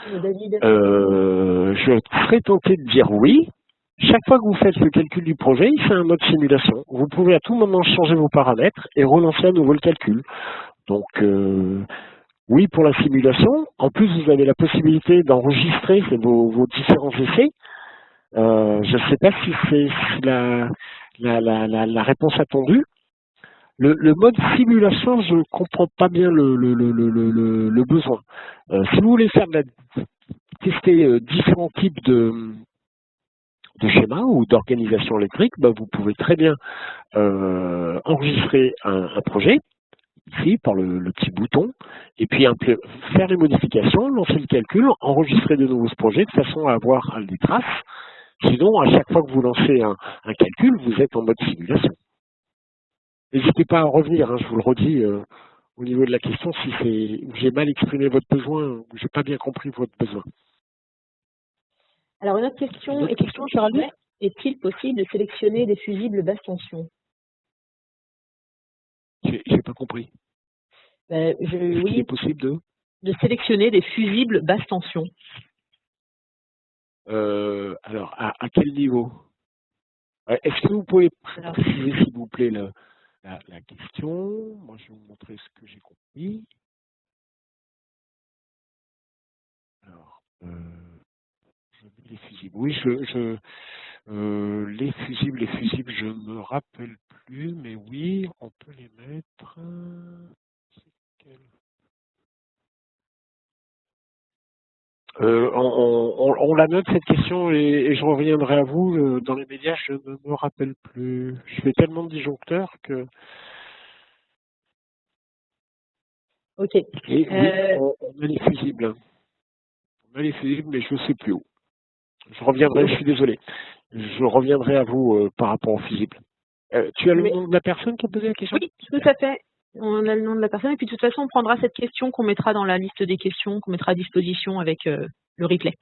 David? Je serais tenté de dire oui. Chaque fois que vous faites le calcul du projet, il fait un mode simulation. Vous pouvez à tout moment changer vos paramètres et relancer à nouveau le calcul. Donc, Oui, pour la simulation. En plus, vous avez la possibilité d'enregistrer vos différents essais. Je ne sais pas si c'est la réponse attendue. Le mode simulation, je ne comprends pas bien le besoin. Si vous voulez tester différents types de schémas ou d'organisation électrique, bah, vous pouvez très bien enregistrer un projet, ici, par le petit bouton, et puis faire les modifications, lancer le calcul, enregistrer de nouveau ce projet de façon à avoir des traces. Sinon, à chaque fois que vous lancez un calcul, vous êtes en mode simulation. N'hésitez pas à revenir, hein, je vous le redis, au niveau de la question, si j'ai mal exprimé votre besoin ou j'ai pas bien compris votre besoin. Alors, une autre question, est-il possible de sélectionner des fusibles basse tension? J'ai pas compris. Oui. Il est possible de sélectionner des fusibles basse tension. Alors, à quel niveau? Est-ce que vous pouvez préciser, s'il vous plaît, la question? Moi, je vais vous montrer ce que j'ai compris. Alors, les fusibles. Oui, les fusibles, je me rappelle plus, mais oui, on peut les mettre. On la note cette question et je reviendrai à vous dans les médias. Je ne me rappelle plus. Je fais tellement de disjoncteurs que. Ok. Et oui, on a les fusibles. On a les fusibles, mais je ne sais plus où. Je reviendrai. Je suis désolé. Je reviendrai à vous par rapport aux fusibles. Tu as le nom de la personne qui a posé la question? Oui, tout à fait. On a le nom de la personne et puis de toute façon, on prendra cette question qu'on mettra dans la liste des questions, qu'on mettra à disposition avec le replay.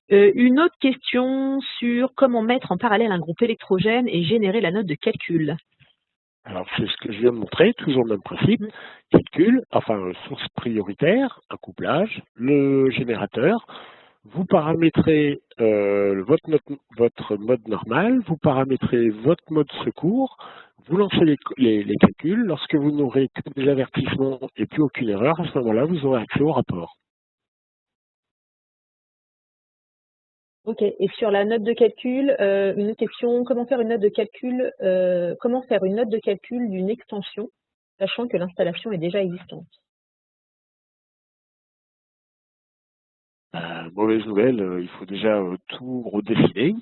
Une autre question sur comment mettre en parallèle un groupe électrogène et générer la note de calcul. Alors, c'est ce que je viens de montrer, toujours le même principe. Calcul, enfin, source prioritaire, un couplage, le générateur. Vous paramétrez votre mode normal, vous paramétrez votre mode secours, vous lancez les calculs. Lorsque vous n'aurez que des avertissements et plus aucune erreur, à ce moment-là, vous aurez accès au rapport. Ok, et sur la note de calcul, une autre question, comment faire une note de calcul d'une extension, sachant que l'installation est déjà existante? Mauvaise nouvelle, il faut déjà tout redessiner,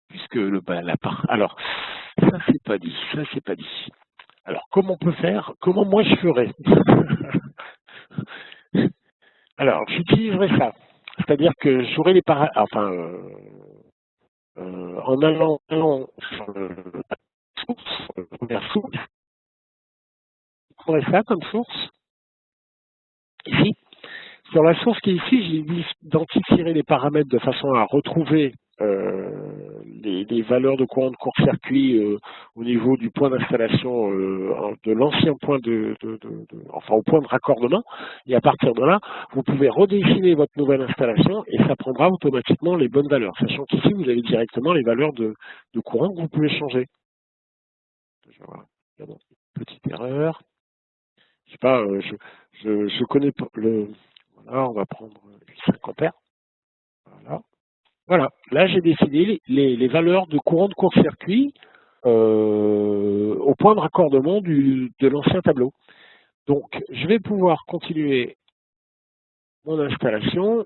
puisque alors, ça c'est pas dit, Alors, comment on peut faire? Comment moi je ferais? Alors, j'utiliserai ça. C'est-à-dire que j'aurai les en allant sur la source, la première source, je prendrai ça comme source, ici. Sur la source qui est ici, j'ai identifierai les paramètres de façon à retrouver les valeurs de courant de court-circuit au niveau du point d'installation de l'ancien point au point de raccordement. Et à partir de là, vous pouvez redessiner votre nouvelle installation et ça prendra automatiquement les bonnes valeurs. Sachant qu'ici, vous avez directement les valeurs de courant que vous pouvez changer. Je vais voir. Petite erreur. Je sais pas, je connais pas voilà, on va prendre 50 ampères. Voilà. Là, j'ai décidé les valeurs de courant de court-circuit au point de raccordement de l'ancien tableau. Donc, je vais pouvoir continuer mon installation.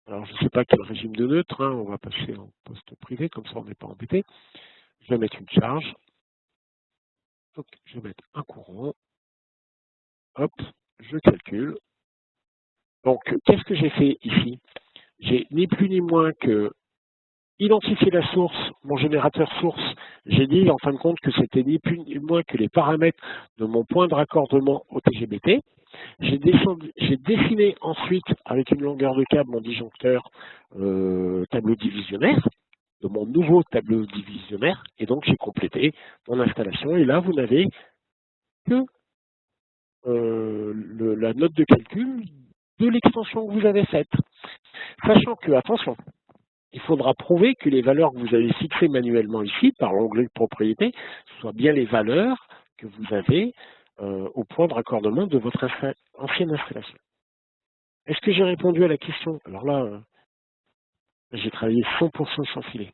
Alors, je ne sais pas quel régime de neutre, hein, on va passer en poste privé, comme ça on n'est pas embêté. Je vais mettre une charge. Donc, je vais mettre un courant. Hop, je calcule. Donc, qu'est-ce que j'ai fait ici? J'ai ni plus ni moins que identifier la source, mon générateur source. J'ai dit en fin de compte que c'était ni plus ni moins que les paramètres de mon point de raccordement au TGBT. J'ai dessiné ensuite avec une longueur de câble mon disjoncteur tableau divisionnaire, de mon nouveau tableau divisionnaire, et donc j'ai complété mon installation. Et là, vous n'avez que la note de calcul de l'extension que vous avez faite. Sachant que, attention, il faudra prouver que les valeurs que vous avez fixées manuellement ici, par l'onglet de propriété, soient bien les valeurs que vous avez au point de raccordement de votre ancienne installation. Est-ce que j'ai répondu à la question? Alors là, j'ai travaillé 100% sans filet.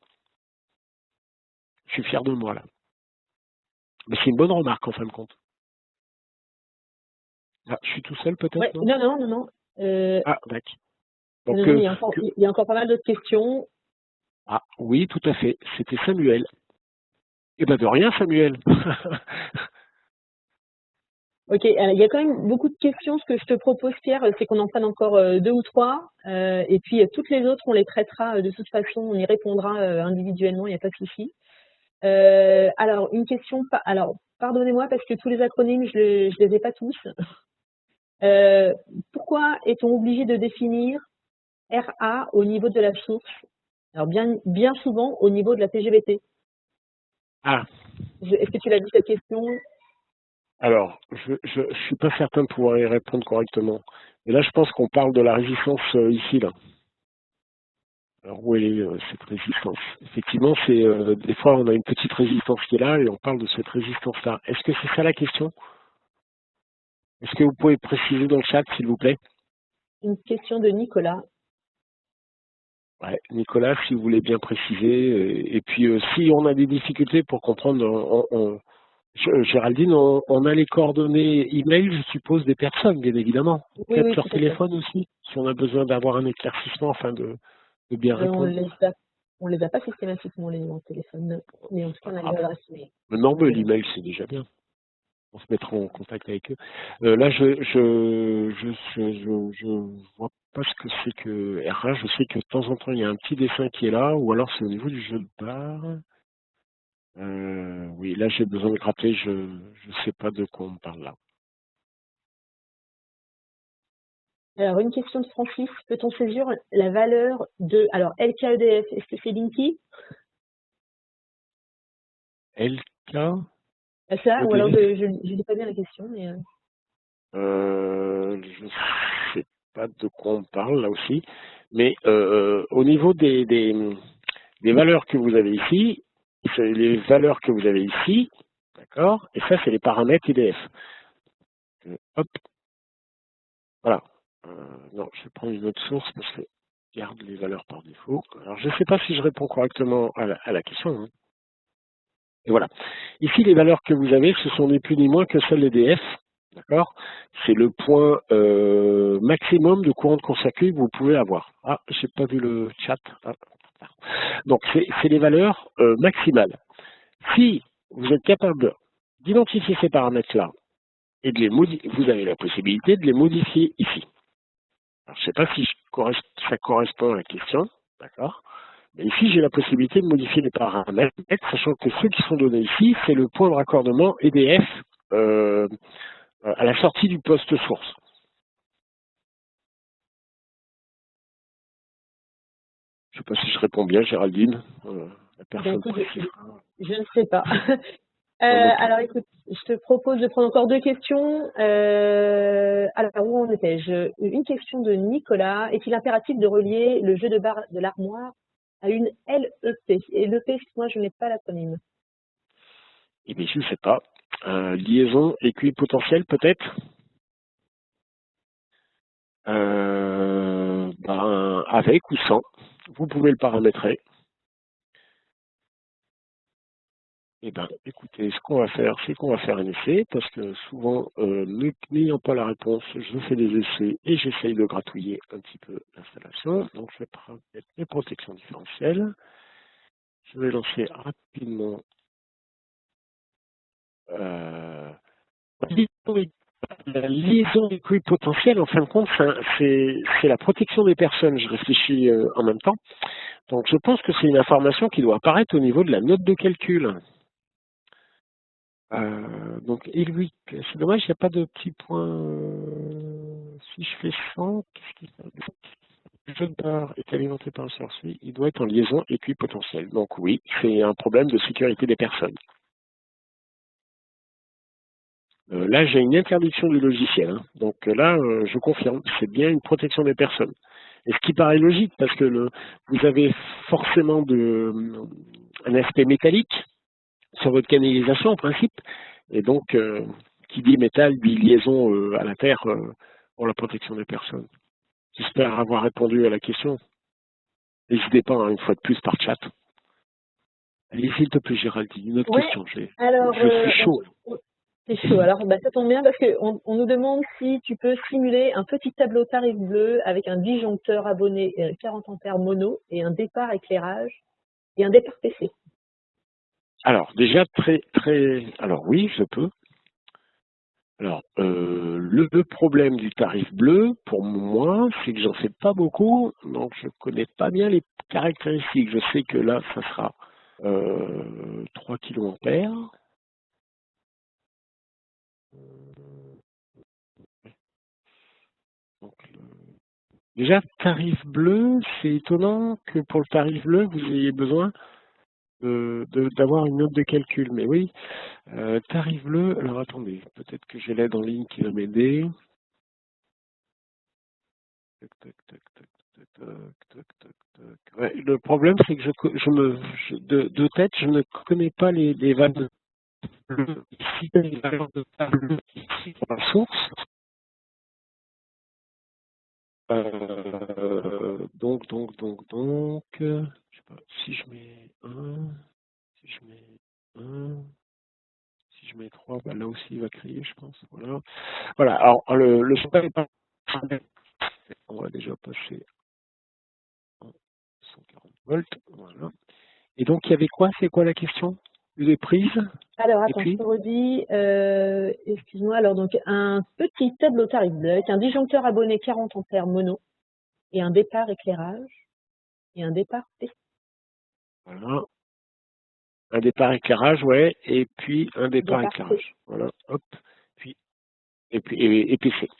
Je suis fier de moi là. Mais c'est une bonne remarque en fin de compte. Ah, je suis tout seul peut-être, Ouais, non? non. Ah, d'accord. Donc, Non, il y a encore pas mal d'autres questions. ah, oui, tout à fait. C'était Samuel. Eh ben de rien, Samuel. Ok, il y a quand même beaucoup de questions. Ce que je te propose, Pierre, c'est qu'on en prenne encore 2 ou 3. Et puis toutes les autres, on les traitera de toute façon, on y répondra individuellement, il n'y a pas de souci. Alors, une question, alors, pardonnez-moi parce que tous les acronymes, je les ai pas tous. Pourquoi est-on obligé de définir RA au niveau de la source? Alors, bien souvent, au niveau de la PGBT. Ah, Est-ce que tu l'as dit cette question? alors, je suis pas certain de pouvoir y répondre correctement. Mais là, je pense qu'on parle de la résistance ici, là. Alors, où elle est cette résistance? Effectivement, c'est des fois, on a une petite résistance qui est là et on parle de cette résistance-là. Est-ce que c'est ça la question? Est-ce que vous pouvez préciser dans le chat, s'il vous plaît? Une question de Nicolas. Ouais, Nicolas, si vous voulez bien préciser. Et puis, si on a des difficultés pour comprendre, Géraldine, on a les coordonnées email, je suppose, des personnes, bien évidemment. Oui, Peut-être oui, leur tout à fait. téléphone aussi, si on a besoin d'avoir un éclaircissement afin de bien répondre. On les a pas systématiquement les numéros de téléphone, mais en tout Pas cas, on a les grave. adresses mail. Non, Donc, mais l'email, c'est déjà bien. On se mettra en contact avec eux. Là, je vois pas ce que c'est que RH. Je sais que de temps en temps, il y a un petit dessin qui est là, ou alors c'est au niveau du jeu de barre. Oui, là, j'ai besoin de gratter. Je sais pas de quoi on me parle là. alors, une question de Francis. Peut-on saisir la valeur de, alors, LKEDF, est-ce que c'est Linky? LK, Ça, ou alors EDF. je lis pas bien la question, mais Je sais pas de quoi on parle là aussi, mais au niveau des valeurs que vous avez ici, c'est les valeurs que vous avez ici, d'accord, et ça c'est les paramètres IDF. Hop, voilà. Non, je vais prendre une autre source parce que je garde les valeurs par défaut. Alors je ne sais pas si je réponds correctement à la question. Hein. Et voilà. Ici, les valeurs que vous avez, ce sont ni plus ni moins que celles EDF. D'accord? C'est le point maximum de courant de court-circuit que vous pouvez avoir. Ah, j'ai pas vu le chat. Ah. Donc, c'est les valeurs maximales. Si vous êtes capable d'identifier ces paramètres-là et de les modifier, vous avez la possibilité de les modifier ici. Alors, je ne sais pas si ça correspond à la question. D'accord? Mais ici, j'ai la possibilité de modifier les paramètres, sachant que ceux qui sont donnés ici, c'est le point de raccordement EDF à la sortie du poste source. Je ne sais pas si je réponds bien, Géraldine. La personne écoute, précise. je ne sais pas. Alors, écoute, je te propose de prendre encore 2 questions. Alors, où en étais-je? Une question de Nicolas. Est-il impératif de relier le jeu de barre de l'armoire à une LEP? Et l'EP, moi, je n'ai pas l'acronyme. Eh bien, je ne sais pas. Liaison équipotentielle, peut-être avec ou sans. Vous pouvez le paramétrer. Eh bien, écoutez, ce qu'on va faire, c'est qu'on va faire un essai, parce que souvent, n'ayant pas la réponse, je fais des essais et j'essaye de gratouiller un petit peu l'installation. Donc, je vais prendre les protections différentielles. Je vais lancer rapidement la liaison équipotentielle. En fin de compte, c'est la protection des personnes. Je réfléchis en même temps. Donc, je pense que c'est une information qui doit apparaître au niveau de la note de calcul. Donc, Elwick, c'est dommage, il n'y a pas de petit point. Si je fais 100, qu'est-ce qu'il fait? Le jeu de barre est alimenté par un sorcier, il doit être en liaison équipotentielle. Donc oui, c'est un problème de sécurité des personnes. Là, j'ai une interdiction du logiciel. Hein. Donc là, je confirme, c'est bien une protection des personnes. Et ce qui paraît logique, parce que vous avez forcément un aspect métallique sur votre canalisation en principe. Et donc, qui dit métal dit liaison à la terre pour la protection des personnes. J'espère avoir répondu à la question. N'hésitez pas, hein, une fois de plus, par chat. Allez, s'il te plaît, Géraldine, une autre question. Alors, je suis chaud. C'est chaud. Alors, ça tombe bien parce qu'on nous demande si tu peux simuler un petit tableau tarif bleu avec un disjoncteur abonné 40 ampères mono et un départ éclairage et un départ PC. Alors, déjà, alors oui, je peux. Alors, le problème du tarif bleu, pour moi, c'est que j'en sais pas beaucoup, donc je connais pas bien les caractéristiques. Je sais que là, ça sera 3 kA. Donc, déjà, tarif bleu, c'est étonnant que pour le tarif bleu, vous ayez besoin d'avoir une note de calcul. Mais oui, tarif bleu, alors attendez, peut-être que j'ai l'aide en ligne qui va m'aider. Ouais, le problème, c'est que de tête, je ne connais pas les valeurs bleues. Ici, les valeurs de bleu ici pour la source. Donc, je sais pas, si je mets 1, si je mets 1, si je mets 3, bah là aussi il va crier, je pense. Voilà, alors le son n'est pas. On va déjà passer en 140 volts. Voilà. Et donc il y avait quoi? C'est quoi la question? Les prises? Alors, attends, je te redis, excuse-moi, alors donc un petit tableau tarif bleu avec un disjoncteur abonné 40 ampères mono et un départ éclairage et un départ PC. Voilà. Un départ éclairage, ouais, et puis un départ éclairage. Voilà, hop, et PC.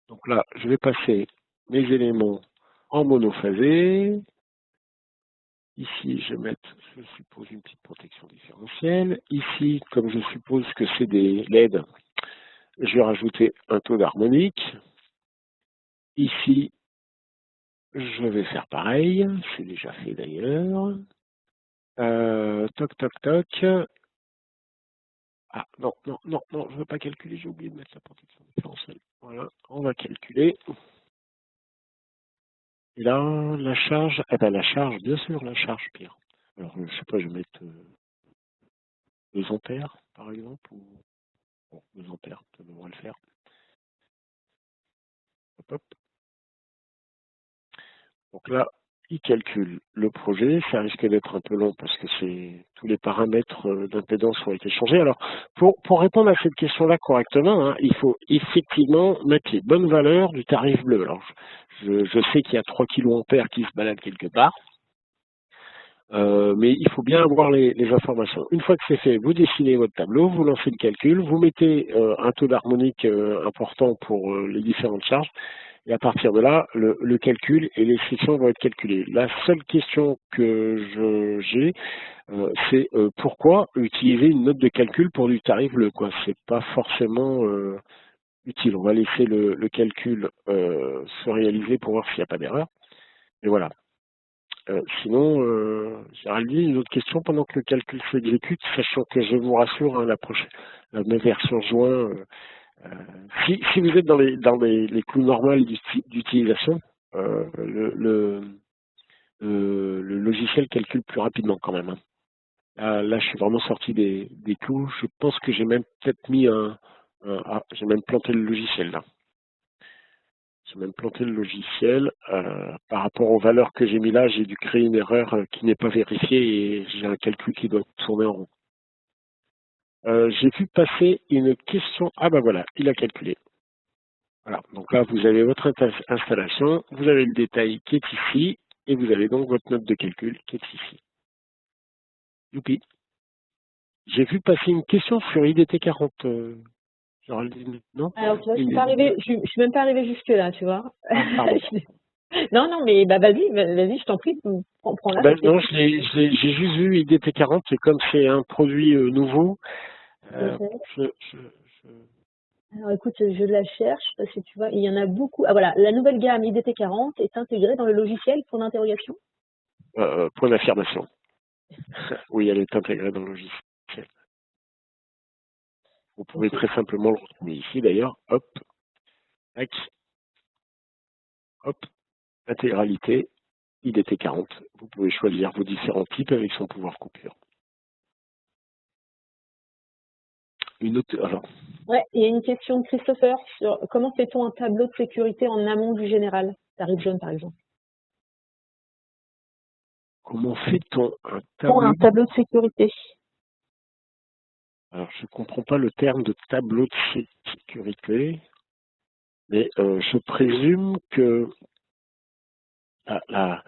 Donc là, je vais passer mes éléments en monophasé. Ici, je vais mettre, je suppose, une petite protection différentielle. Ici, comme je suppose que c'est des LED, je vais rajouter un taux d'harmonique. Ici, je vais faire pareil, c'est déjà fait d'ailleurs. Toc, toc, toc. Ah, non, je ne veux pas calculer, j'ai oublié de mettre la protection différentielle. Voilà, on va calculer. Et là, la charge, la charge, bien sûr, la charge pire. Alors, je sais pas, je vais mettre 2 ampères, par exemple, ou bon, 2 ampères, ça devrait le faire. Hop, hop. Donc là, il calcule le projet, ça risque d'être un peu long parce que tous les paramètres d'impédance ont été changés. Alors, pour répondre à cette question-là correctement, hein, il faut effectivement mettre les bonnes valeurs du tarif bleu. Alors, je sais qu'il y a 3 kA qui se baladent quelque part, mais il faut bien avoir les informations. Une fois que c'est fait, vous dessinez votre tableau, vous lancez le calcul, vous mettez un taux d'harmonique important pour les différentes charges, et à partir de là, le calcul et les sections vont être calculées. La seule question que j'ai, c'est pourquoi utiliser une note de calcul pour du tarif bleu, quoi. C'est pas forcément utile. On va laisser le calcul se réaliser pour voir s'il n'y a pas d'erreur. Et voilà. Sinon, Géraldine, une autre question pendant que le calcul s'exécute, sachant que je vous rassure, hein, la version juin, si vous êtes dans les clous normales d'utilisation, le logiciel calcule plus rapidement quand même. Hein. Là, je suis vraiment sorti des clous. Je pense que j'ai même peut-être mis j'ai même planté le logiciel là. J'ai même planté le logiciel. Par rapport aux valeurs que j'ai mis là, j'ai dû créer une erreur qui n'est pas vérifiée et j'ai un calcul qui doit tourner en rond. J'ai vu passer une question. Ah ben voilà, il a calculé. Voilà, donc là vous avez votre installation, vous avez le détail qui est ici, et vous avez donc votre note de calcul qui est ici. Youpi. J'ai vu passer une question sur IDT40. Géraldine, non? Alors, tu vois, je suis même pas arrivée jusque là, tu vois. Ah, pardon. Non, mais bah vas-y, je t'en prie, prends là. Non, j'ai juste vu IDT40 et comme c'est un produit nouveau, Alors écoute, je la cherche parce que tu vois, il y en a beaucoup. Ah voilà, la nouvelle gamme IDT40 est intégrée dans le logiciel, point d'interrogation. Point d'affirmation. Oui, elle est intégrée dans le logiciel. Vous pouvez Ok. très simplement le retrouver ici d'ailleurs. Hop, tac, hop, intégralité, IDT40. Vous pouvez choisir vos différents types avec son pouvoir coupure. Une autre, alors, Ouais, il y a une question de Christopher sur comment fait-on un tableau de sécurité en amont du général, tarif jaune par exemple. comment fait-on un Pour un tableau? tableau de sécurité. Alors, je ne comprends pas le terme de tableau de sécurité, mais je présume que alors,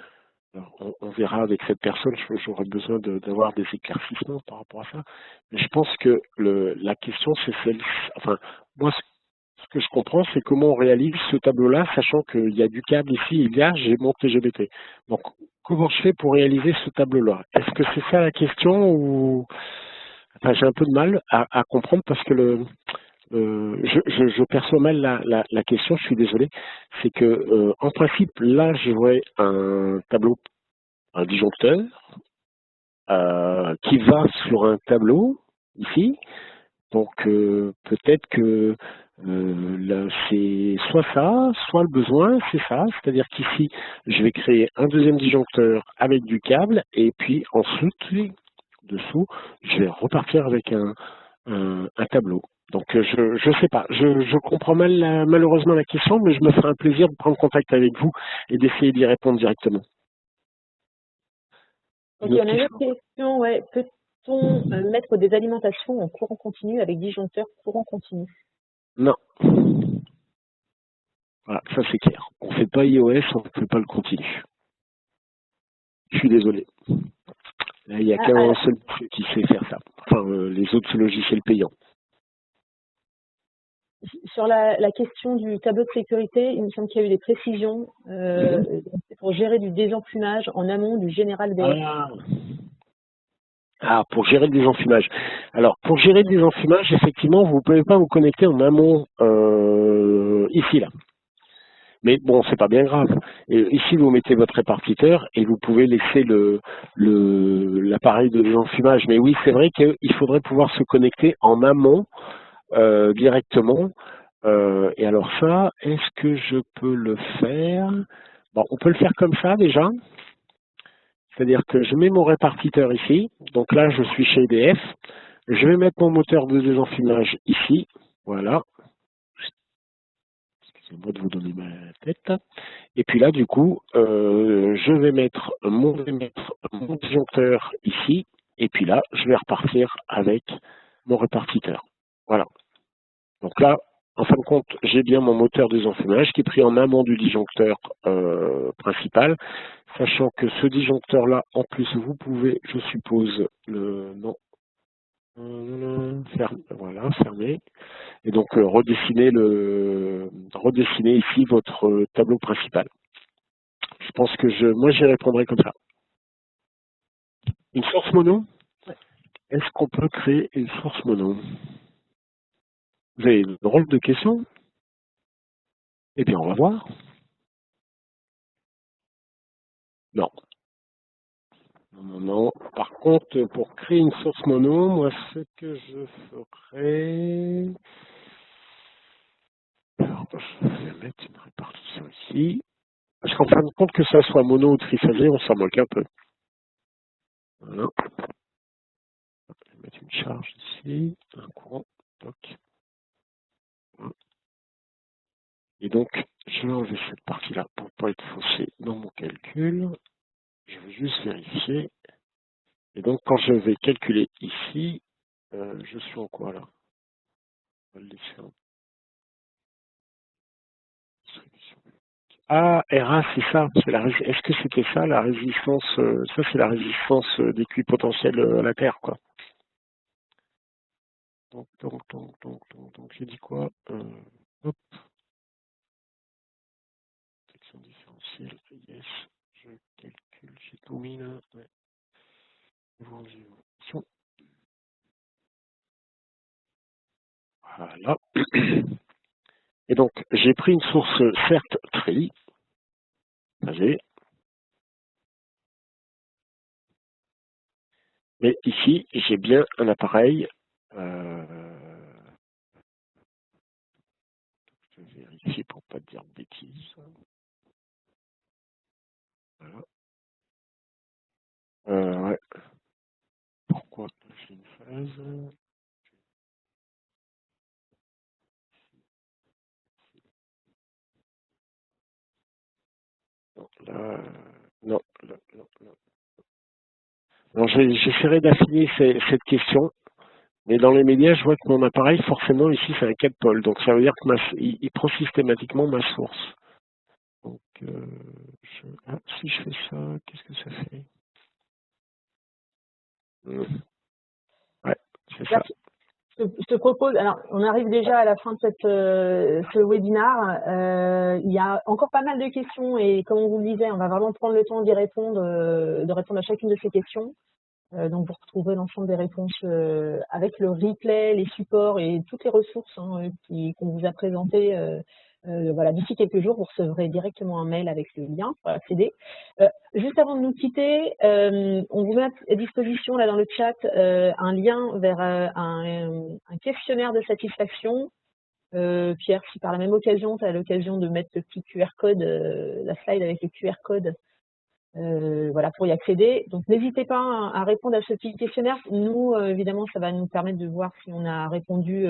on verra avec cette personne, j'aurais besoin d'avoir des éclaircissements par rapport à ça. Mais je pense que la question, c'est celle, enfin, moi, ce que je comprends, c'est comment on réalise ce tableau-là, sachant qu'il y a du câble ici, il y a, j'ai mon TGBT. Donc, comment je fais pour réaliser ce tableau-là? Est-ce que c'est ça la question ou enfin, j'ai un peu de mal à comprendre parce que je perçois mal la question, je suis désolé. C'est que, en principe, là, j'aurais un tableau, un disjoncteur, qui va sur un tableau, ici. Donc, peut-être que là, c'est soit ça, soit le besoin, c'est ça. C'est-à-dire qu'ici, je vais créer un deuxième disjoncteur avec du câble, et puis ensuite, dessous, je vais repartir avec un tableau. Donc je sais pas, je comprends mal malheureusement la question, mais je me ferai un plaisir de prendre contact avec vous et d'essayer d'y répondre directement. Ok, Une autre on a une question? autre question, ouais. Peut-on mettre des alimentations en courant continu avec disjoncteur courant continu? Non. Voilà, ça c'est clair. On ne fait pas iOS, on ne fait pas le continu. Je suis désolé. Là, il n'y a Ah, qu'un seul qui sait faire ça. Enfin, les autres logiciels payants. sur la question du tableau de sécurité, il me semble qu'il y a eu des précisions pour gérer du désenfumage en amont du général BF. Pour gérer le désenfumage. Alors, pour gérer le désenfumage, effectivement, vous ne pouvez pas vous connecter en amont ici, là. Mais bon, c'est pas bien grave. Et ici, vous mettez votre répartiteur et vous pouvez laisser l'appareil de désenfumage. Mais oui, c'est vrai qu'il faudrait pouvoir se connecter en amont directement. Et alors ça, est-ce que je peux le faire? Bon, on peut le faire comme ça déjà. C'est-à-dire que je mets mon répartiteur ici. Donc là, je suis chez EDF. Je vais mettre mon moteur de désenfumage ici. Voilà. Excusez-moi de vous donner ma tête. Et puis là, du coup, je vais mettre mon disjoncteur ici. Et puis là, je vais repartir avec mon répartiteur. Voilà. Donc là, en fin de compte, j'ai bien mon moteur de désenfumage qui est pris en amont du disjoncteur principal, sachant que ce disjoncteur-là, en plus, vous pouvez, je suppose, voilà, fermer, et donc redessiner ici votre tableau principal. Je pense que moi, j'y répondrai comme ça. Une source mono? Est-ce qu'on peut créer une source mono? Vous avez une drôle de question? Eh bien, on va voir. Non. Non. Par contre, pour créer une source mono, moi, ce que je ferai... Alors, je vais mettre une répartition ici. Parce qu'en fin de compte, que ça soit mono ou triphasé, on s'en moque un peu. Voilà. Je vais mettre une charge ici, un courant. Toc. Et donc, je vais enlever cette partie-là pour ne pas être faussé dans mon calcul. Je vais juste vérifier. Et donc, quand je vais calculer ici, je suis en quoi là? On va le laisser en distribution. Ah, RA, c'est ça. Est-ce que c'était ça, la résistance? Ça, c'est la résistance des puits potentiels à la Terre, quoi. Donc, j'ai dit quoi? Hop, section différentielle, yes. Je calcule, j'ai tout mis là. Ouais. Voilà. Et donc, j'ai pris une source, certes, tri, mais ici, j'ai bien un appareil vérifier pour pas te dire de bêtises. Voilà. Ouais. Pourquoi j'ai une phase? Non, là, non, là, non, non. Non, j'essaierai d'affiner cette question, mais dans les médias, je vois que mon appareil, forcément, ici, c'est un 4 pôles, donc ça veut dire que il prend systématiquement ma source. Donc, si je fais ça, qu'est-ce que ça fait? Ouais, c'est ça. Je te propose, alors on arrive déjà à la fin de ce webinaire. Il y a encore pas mal de questions et comme on vous le disait, on va vraiment prendre le temps d'y répondre, de répondre à chacune de ces questions. Donc vous retrouvez l'ensemble des réponses avec le replay, les supports et toutes les ressources qu'on vous a présentées. Voilà, d'ici quelques jours, vous recevrez directement un mail avec le lien pour accéder. Juste avant de nous quitter, on vous met à disposition là dans le chat un lien vers un questionnaire de satisfaction. Pierre, si par la même occasion, tu as l'occasion de mettre le petit QR code, la slide avec le QR code, voilà, pour y accéder. Donc n'hésitez pas à répondre à ce petit questionnaire. Nous, évidemment, ça va nous permettre de voir si on a répondu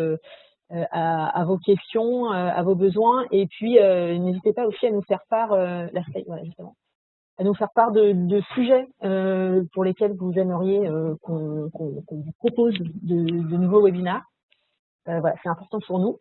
à vos questions, à vos besoins. Et puis, n'hésitez pas aussi à nous faire part, la slide, voilà, justement, à nous faire part de sujets pour lesquels vous aimeriez qu'on vous propose de nouveaux webinaires. Voilà, c'est important pour nous.